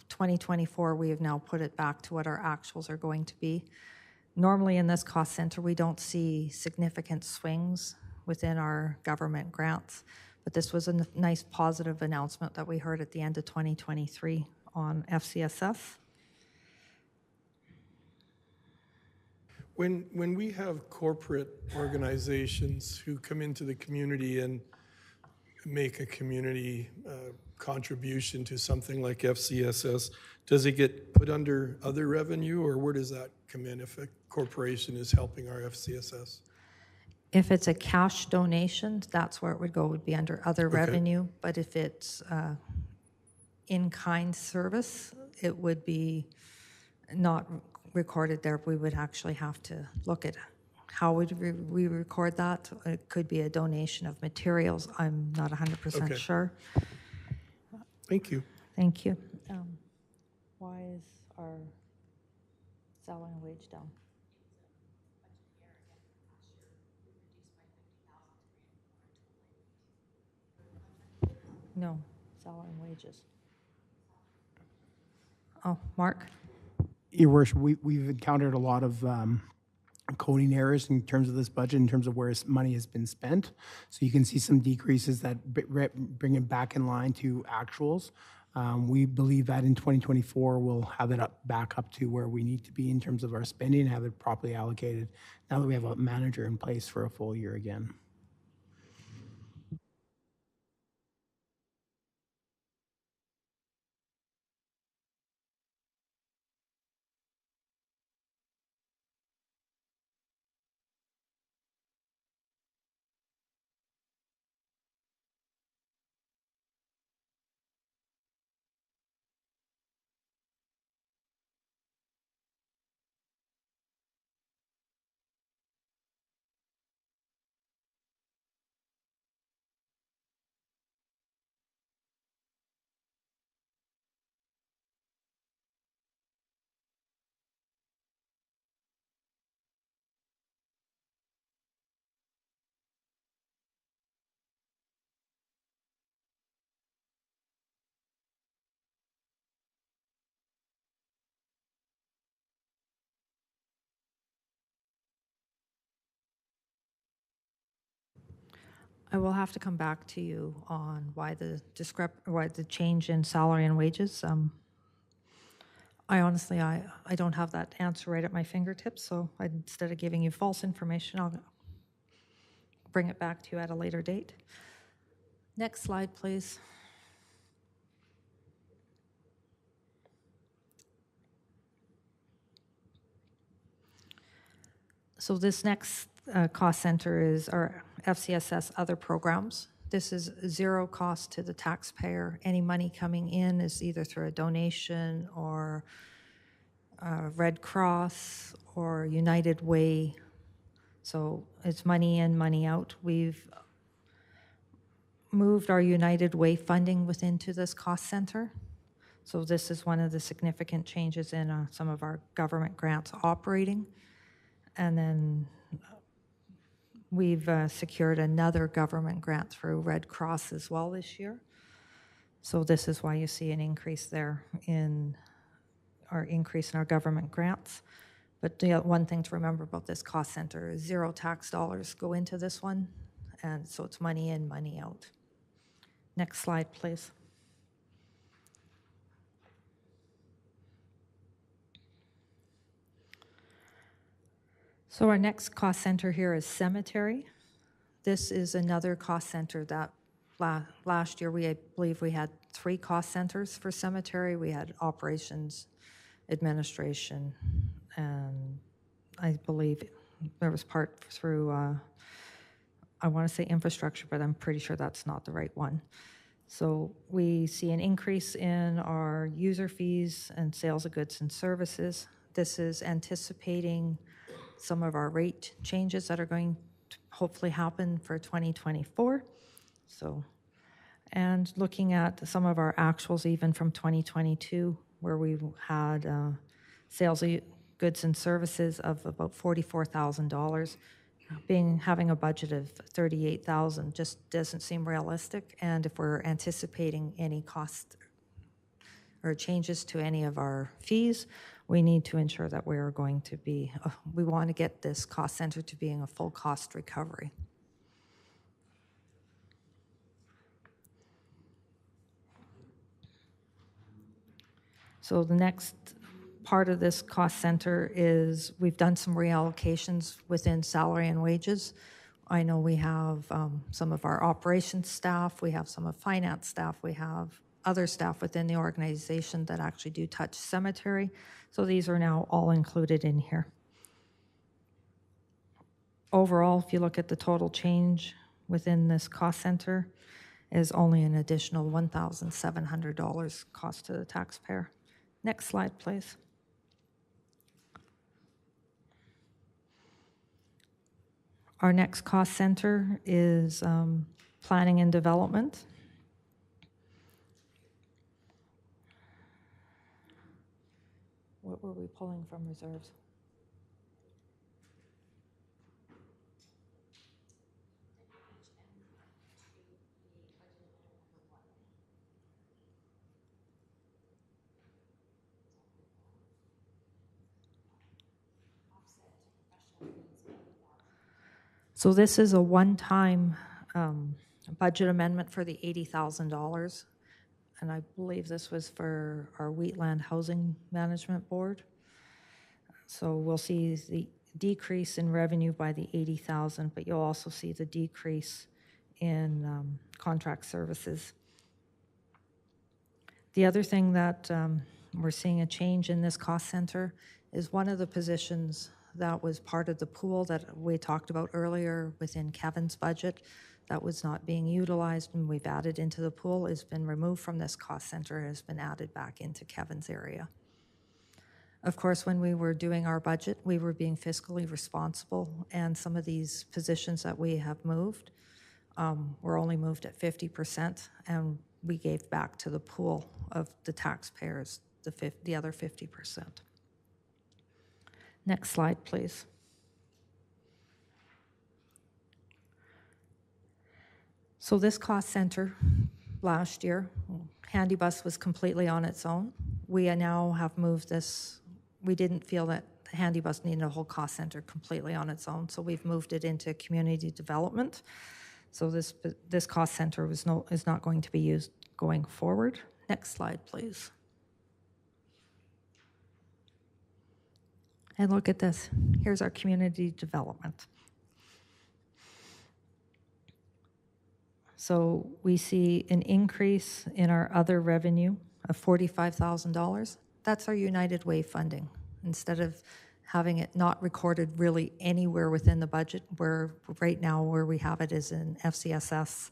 2024, we have now put it back to what our actuals are going to be. Normally in this cost center, we don't see significant swings within our government grants, but this was a nice positive announcement that we heard at the end of 2023 on FCSS. When we have corporate organizations who come into the community and make a community contribution to something like FCSS, does it get put under other revenue, or where does that come in if a corporation is helping our FCSS? If it's a cash donation, that's where it would go, would be under other revenue. But if it's in-kind service, it would be not recorded there. We would actually have to look at how would we record that. It could be a donation of materials. I'm not 100% sure. Thank you. Thank you. Why is our salary and wage down? No, salary and wages. Oh, Mark? Your Worship, we've encountered a lot of coding errors in terms of this budget, in terms of where money has been spent. So you can see some decreases that bring it back in line to actuals. We believe that in 2024, we'll have it back up to where we need to be in terms of our spending and have it properly allocated now that we have a manager in place for a full year again. I will have to come back to you on why why the change in salary and wages. I honestly, I don't have that answer right at my fingertips, so instead of giving you false information, I'll bring it back to you at a later date. Next slide, please. So this next cost center is our FCSS other programs. This is zero cost to the taxpayer. Any money coming in is either through a donation or Red Cross or United Way. So it's money in, money out. We've moved our United Way funding into this cost center. So this is one of the significant changes in some of our government grants operating. And then we've secured another government grant through Red Cross as well this year. So this is why you see an increase there in our government grants. But the one thing to remember about this cost center is zero tax dollars go into this one. And so it's money in, money out. Next slide, please. So our next cost center here is cemetery. This is another cost center that last year I believe we had 3 cost centers for cemetery. We had operations, administration, and I believe there was part through, I want to say infrastructure, but I'm pretty sure that's not the right one. So we see an increase in our user fees and sales of goods and services. This is anticipating some of our rate changes that are going to hopefully happen for 2024. So, and looking at some of our actuals even from 2022, where we had sales of goods and services of about $44,000, having a budget of $38,000 just doesn't seem realistic. And if we're anticipating any cost or changes to any of our fees, we need to ensure that we are going to be, we want to get this cost center to being a full cost recovery. So the next part of this cost center is we've done some reallocations within salary and wages. I know we have some of our operations staff, we have some of finance staff, we have other staff within the organization that actually do touch cemetery. So these are now all included in here. Overall, if you look at the total change within this cost center, is only an additional $1,700 cost to the taxpayer. Next slide, please. Our next cost center is planning and development. What were we pulling from reserves? So this is a one-time budget amendment for the $80,000. And I believe this was for our Wheatland Housing Management Board. So we'll see the decrease in revenue by the 80,000, but you'll also see the decrease in contract services. The other thing that we're seeing a change in this cost center is one of the positions that was part of the pool that we talked about earlier within Kevin's budget that was not being utilized and we've added into the pool has been removed from this cost center and has been added back into Kevin's area. Of course, when we were doing our budget, we were being fiscally responsible, and some of these positions that we have moved were only moved at 50%, and we gave back to the pool of the taxpayers the other 50%. Next slide, please. So this cost center last year, Handybus was completely on its own. We now have moved this. We didn't feel that Handybus needed a whole cost center completely on its own, so we've moved it into community development. So this cost center is not going to be used going forward. Next slide, please. And look at this. Here's our community development. So we see an increase in our other revenue of $45,000. That's our United Way funding. Instead of having it not recorded really anywhere within the budget, where right now where we have it is in FCSS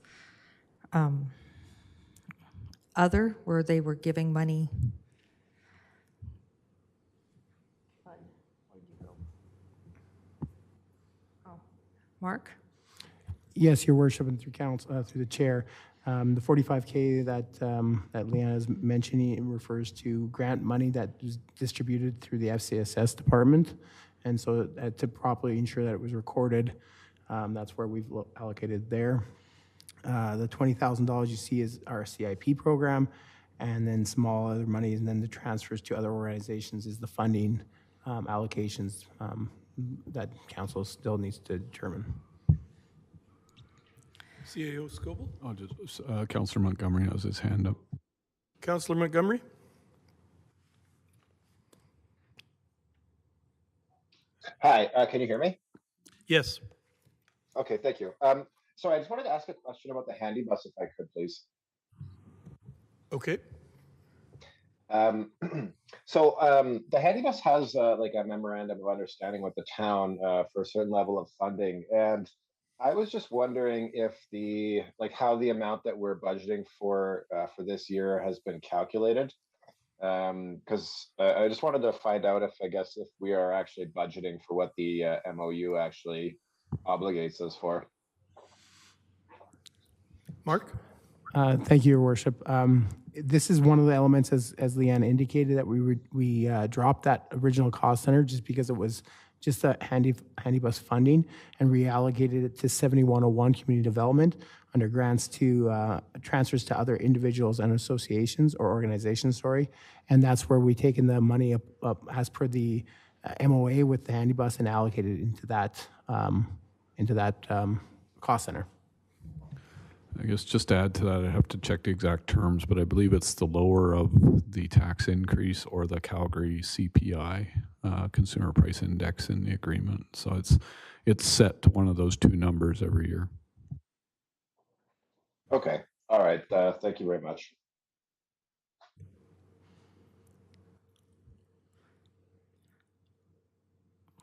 other, where they were giving money. Mark? Yes, Your Worship, and through council, through the chair, the 45K that that Leanne is mentioning refers to grant money that is distributed through the FCSS department, and so to properly ensure that it was recorded, that's where we've allocated there. The $20,000 you see is our CIP program, and then small other monies, and then the transfers to other organizations is the funding allocations that council still needs to determine. CAO Scoble? Oh, just Councillor Montgomery has his hand up. Councillor Montgomery? Hi, can you hear me? Yes. Okay, thank you. Sorry, I just wanted to ask a question about the handy bus, if I could, please. Okay. The handy bus has like a memorandum of understanding with the town for a certain level of funding, and I was just wondering if how the amount that we're budgeting for this year has been calculated, because I just wanted to find out if we are actually budgeting for what the MOU actually obligates us for. Mark? Thank you, Your Worship. This is one of the elements, as Leanne indicated, that we dropped that original cost center just because it was just a handy bus funding, and reallocated it to 7101 community development under grants to transfers to other individuals and associations or organizations, and that's where we taken the money up as per the MOA with the handy bus and allocated into that cost center. I guess just to add to that, I have to check the exact terms, but I believe it's the lower of the tax increase or the Calgary CPI, Consumer Price Index, in the agreement. So it's set to one of those two numbers every year. Okay. All right. Thank you very much.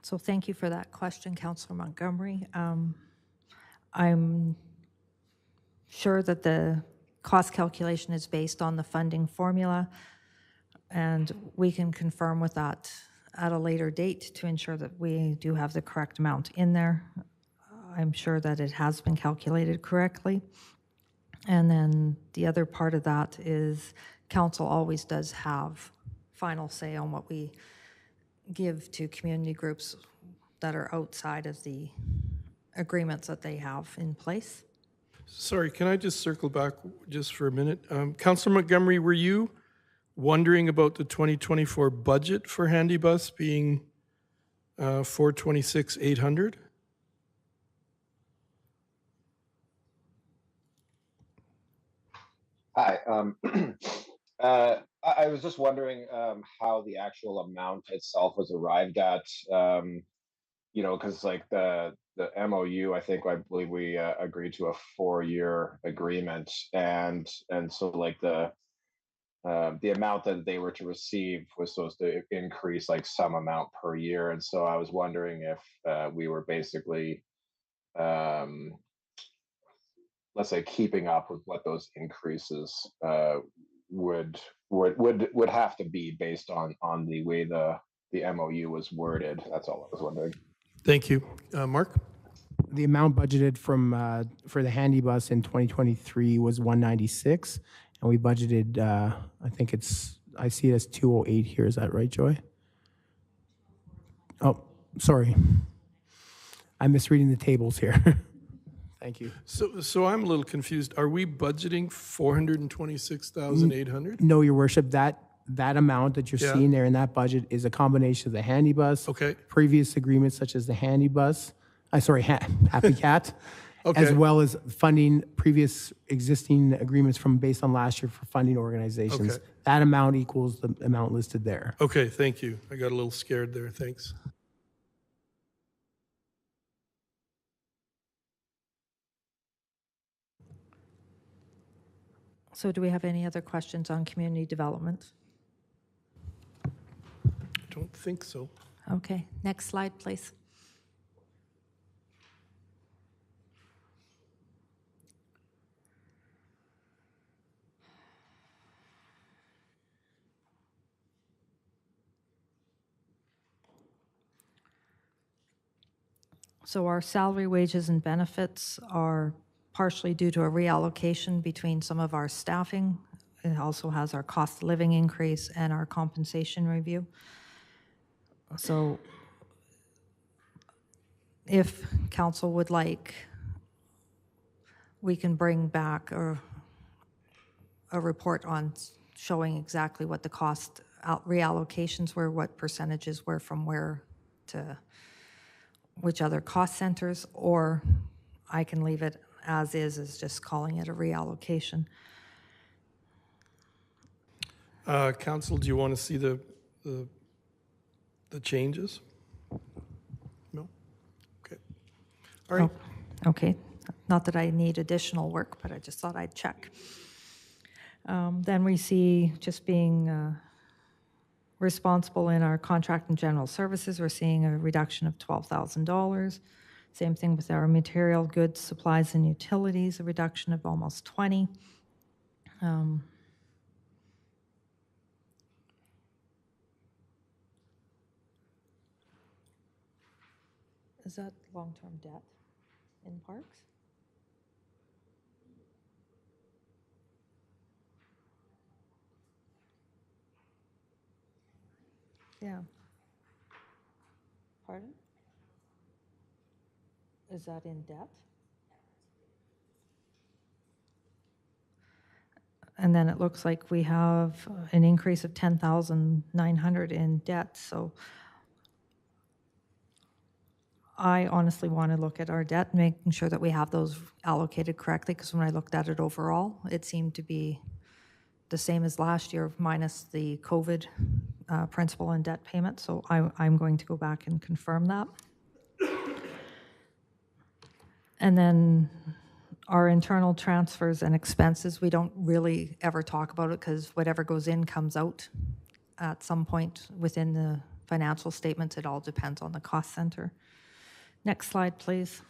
So thank you for that question, Councillor Montgomery. I'm sure that the cost calculation is based on the funding formula, and we can confirm with that at a later date to ensure that we do have the correct amount in there. I'm sure that it has been calculated correctly. And then the other part of that is council always does have final say on what we give to community groups that are outside of the agreements that they have in place. Sorry, can I just circle back just for a minute? Councillor Montgomery, were you wondering about the 2024 budget for Handybus being $426,800? Hi. I was just wondering how the actual amount itself was arrived at. Because like the MOU, I believe we agreed to a 4-year agreement, and so like the amount that they were to receive was supposed to increase like some amount per year, and so I was wondering if we were basically um, let's say keeping up with what those increases would would have to be based on the way the MOU was worded. That's all I was wondering. Thank you. Mark? The amount budgeted for the handy bus in 2023 was 196, and we budgeted, I see it as 208 here. Is that right, Joy? Oh, sorry. I'm misreading the tables here. Thank you. So I'm a little confused. Are we budgeting 426,800? No, Your Worship, that amount that you're Yeah. seeing there in that budget is a combination of the handy bus, Okay. previous agreements such as the handy bus, Happy Cat, Okay. as well as funding previous existing agreements from based on last year for funding organizations. Okay. That amount equals the amount listed there. Okay, thank you. I got a little scared there. Thanks. So do we have any other questions on community development? I don't think so. Okay, next slide, please. So our salary, wages, and benefits are partially due to a reallocation between some of our staffing. It also has our cost of living increase and our compensation review. So if council would like, we can bring back a report on showing exactly what the cost reallocations were, what percentages were from where to which other cost centers, or I can leave it as is just calling it a reallocation. Council, do you want to see the changes? No? Okay. All right. Okay, not that I need additional work, but I just thought I'd check. Then we see just being responsible in our contract and general services, we're seeing a reduction of $12,000. Same thing with our material, goods, supplies, and utilities, a reduction of almost 20. Is that long-term debt in parks? Yeah. Pardon? Is that in debt? And then it looks like we have an increase of 10,900 in debt, so I honestly want to look at our debt, making sure that we have those allocated correctly, because when I looked at it overall, it seemed to be the same as last year minus the COVID principal and debt payment, so I'm going to go back and confirm that. And then our internal transfers and expenses, we don't really ever talk about it because whatever goes in comes out at some point within the financial statements. It all depends on the cost center. Next slide, please.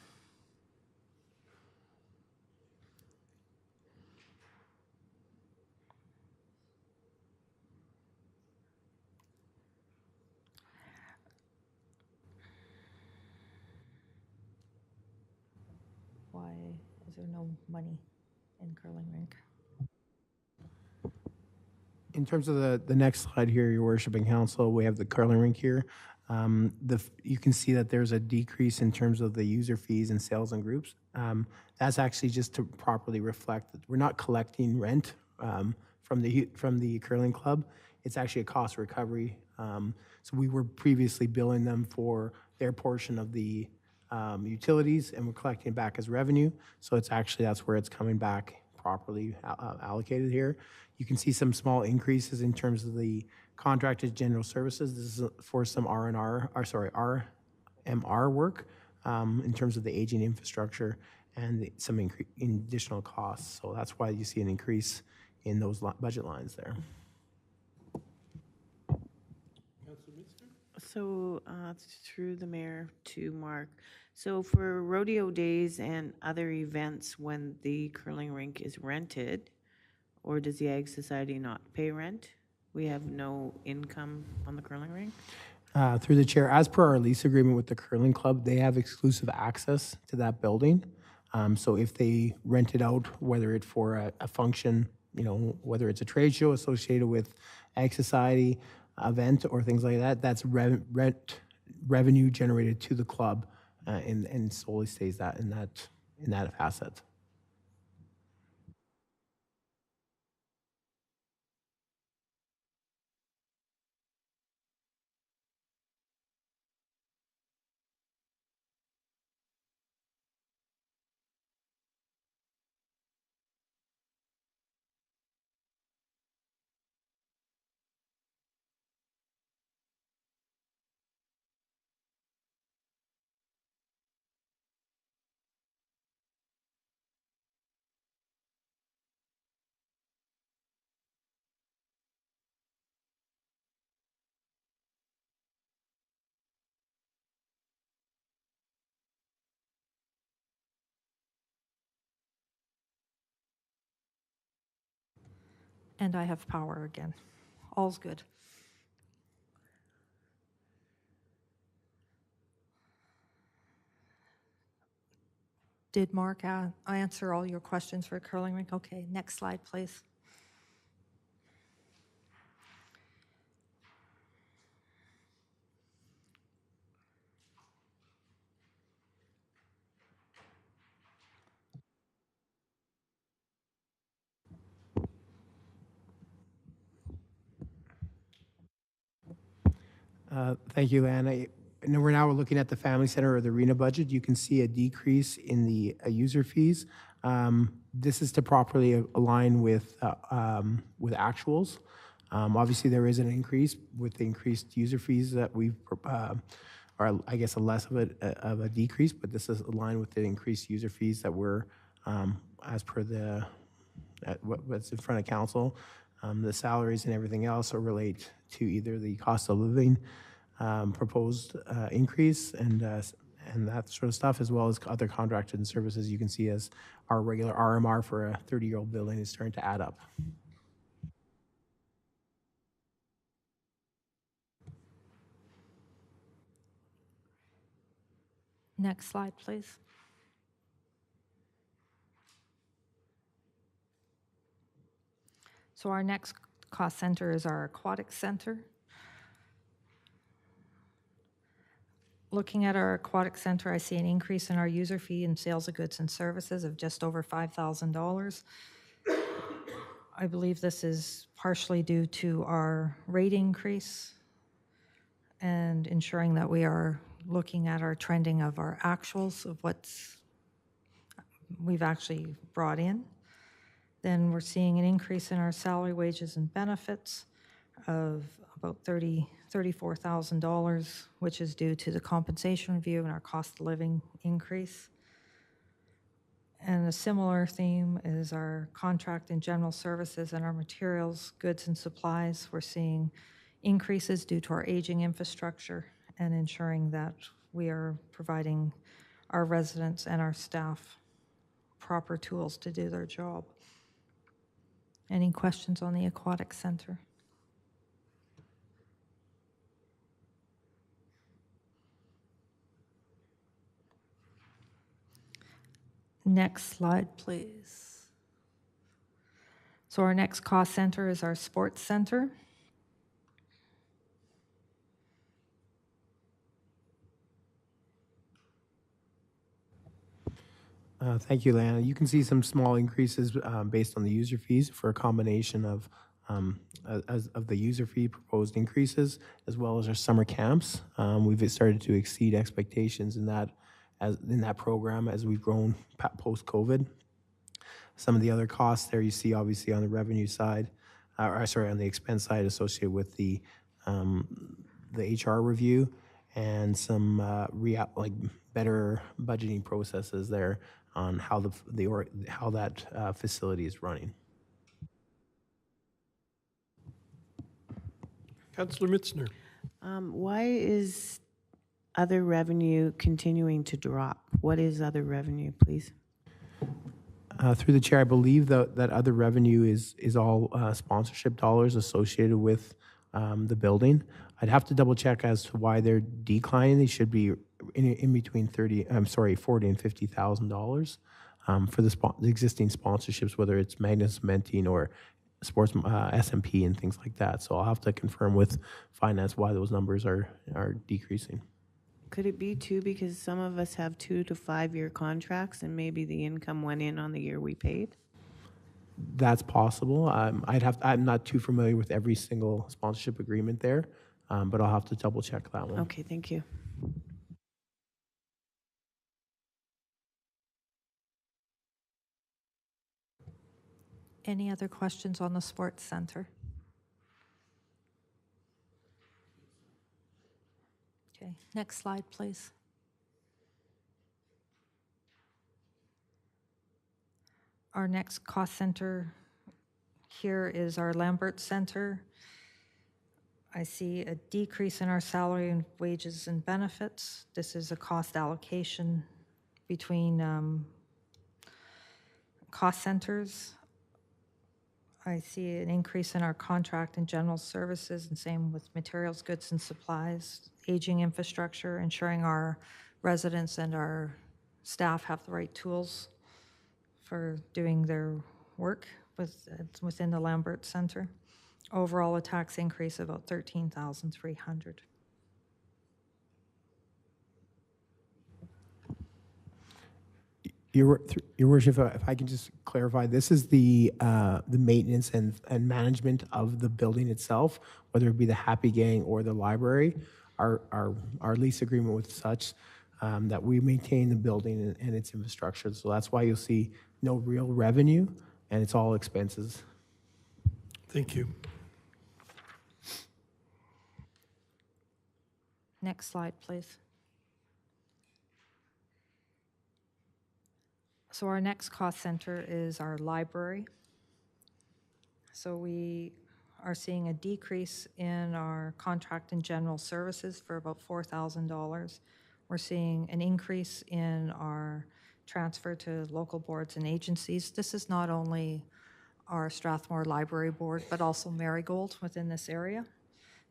Why is there no money in curling rink? In terms of the next slide here, Your Worship and Council, we have the curling rink here. You can see that there's a decrease in terms of the user fees and sales and groups. That's actually just to properly reflect that we're not collecting rent from the curling club. It's actually a cost recovery. So we were previously billing them for their portion of the utilities, and we're collecting it back as revenue. So it's actually, that's where it's coming back properly allocated here. You can see some small increases in terms of the contracted general services. This is for some RMR work in terms of the aging infrastructure and some additional costs. So that's why you see an increase in those budget lines there. So through the mayor to Mark, so for rodeo days and other events when the curling rink is rented, or does the Ag Society not pay rent? We have no income on the curling rink? Through the chair, as per our lease agreement with the curling club, they have exclusive access to that building. So if they rent it out, whether it's for a function, whether it's a trade show associated with Ag Society, event or things like that, that's revenue generated to the club and solely stays in that asset. And I have power again. All's good. Did Mark answer all your questions for curling rink? Okay, next slide, please. Thank you, Anna. And we're now looking at the family center or the arena budget. You can see a decrease in the user fees. This is to properly align with actuals. Obviously, there is an increase with the increased user fees that we've, or I guess a less of a decrease, but this is aligned with the increased user fees that were as per what's in front of council. The salaries and everything else are relate to either the cost of living proposed increase and that sort of stuff, as well as other contracted services you can see as our regular RMR for a 30-year-old building is starting to add up. Next slide, please. So our next cost center is our aquatic center. Looking at our aquatic center, I see an increase in our user fee and sales of goods and services of just over $5,000. I believe this is partially due to our rate increase and ensuring that we are looking at our trending of our actuals of what's we've actually brought in. Then we're seeing an increase in our salary, wages, and benefits of about $34,000, which is due to the compensation review and our cost of living increase. And a similar theme is our contract and general services and our materials, goods, and supplies. We're seeing increases due to our aging infrastructure and ensuring that we are providing our residents and our staff proper tools to do their job. Any questions on the aquatic center? Next slide, please. So our next cost center is our sports center. Thank you, Lana. You can see some small increases based on the user fees for a combination of the user fee proposed increases, as well as our summer camps. We've started to exceed expectations in that program as we've grown post-COVID. some of the other costs there you see obviously on the revenue side, or sorry, on the expense side associated with the HR review and some like better budgeting processes there on how how that facility is running. Councillor Mitzner. Why is other revenue continuing to drop? What is other revenue, please? Through the chair, I believe that other revenue is all sponsorship dollars associated with the building. I'd have to double check as to why they're declining. They should be in between $40 and $50,000 for the existing sponsorships, whether it's Magna Cementing or Sports SMP and things like that. So I'll have to confirm with finance why those numbers are decreasing. Could it be too because some of us have 2 to 5 year contracts and maybe the income went in on the year we paid? That's possible. I'm not too familiar with every single sponsorship agreement there, but I'll have to double check that one. Okay, thank you. Any other questions on the sports center? Okay, next slide, please. Our next cost center here is our Lambert Center. I see a decrease in our salary and wages and benefits. This is a cost allocation between cost centers. I see an increase in our contract and general services, and same with materials, goods, and supplies, aging infrastructure, ensuring our residents and our staff have the right tools for doing their work within the Lambert Center. Overall, a tax increase of about $13,300. Your Worship, if I can just clarify, this is the maintenance and management of the building itself, whether it be the Happy Gang or the library. Our lease agreement with such that we maintain the building and its infrastructure. So that's why you'll see no real revenue, and it's all expenses. Thank you. Next slide, please. So our next cost center is our library. So we are seeing a decrease in our contract and general services for about $4,000. We're seeing an increase in our transfer to local boards and agencies. This is not only our Strathmore Library Board, but also Marigold within this area.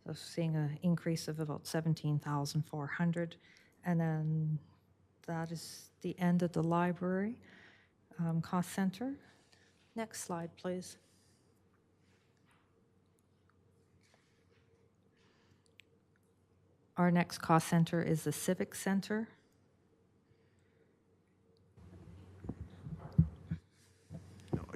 So seeing an increase of about $17,400. And then that is the end of the library cost center. Next slide, please. Our next cost center is the Civic Center.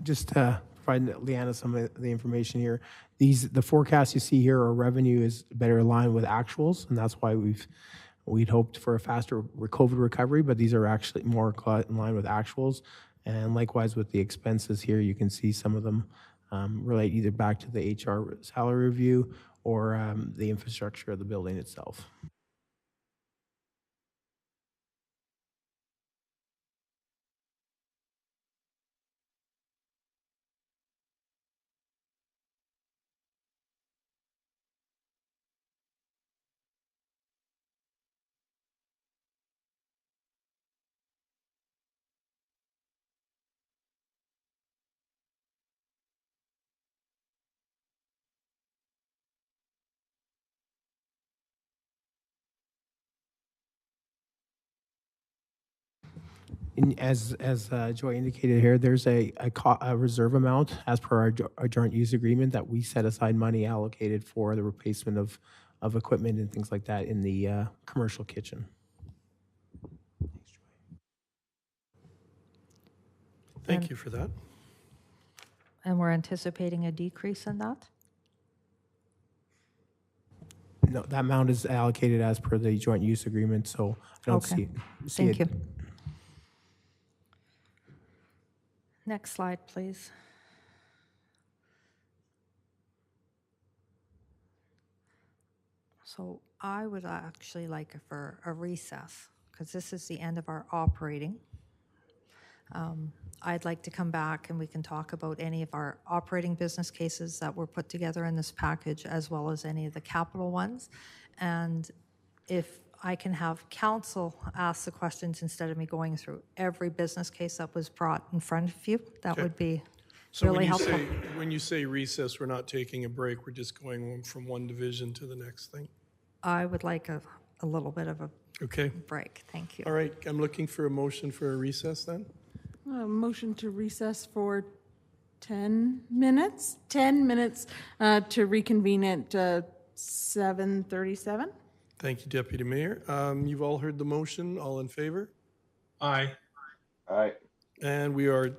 Just to provide Leanna some of the information here, the forecasts you see here, our revenue is better aligned with actuals, and that's why we'd hoped for a faster COVID recovery, but these are actually more in line with actuals. And likewise with the expenses here, you can see some of them relate either back to the HR salary review or the infrastructure of the building itself. As Joy indicated here, there's a reserve amount as per our joint use agreement that we set aside money allocated for the replacement of equipment and things like that in the commercial kitchen. Thank you for that. And we're anticipating a decrease in that? No, that amount is allocated as per the joint use agreement, so I don't see Thank it. you. Next slide, please. So I would actually like for a recess, because this is the end of our operating. I'd like to come back and we can talk about any of our operating business cases that were put together in this package, as well as any of the capital ones. And if I can have council ask the questions instead of me going through every business case that was brought in front of you, that would be So really helpful. when you say recess, we're not taking a break, we're just going from one division to the next thing? I would like a little bit of a Okay. break. Thank you. All right, I'm looking for a motion for a recess then. Motion to recess for 10 minutes? 10 minutes to reconvene at 7:37? Thank you, Deputy Mayor. You've all heard the motion. All in favor? Aye. All right. And we are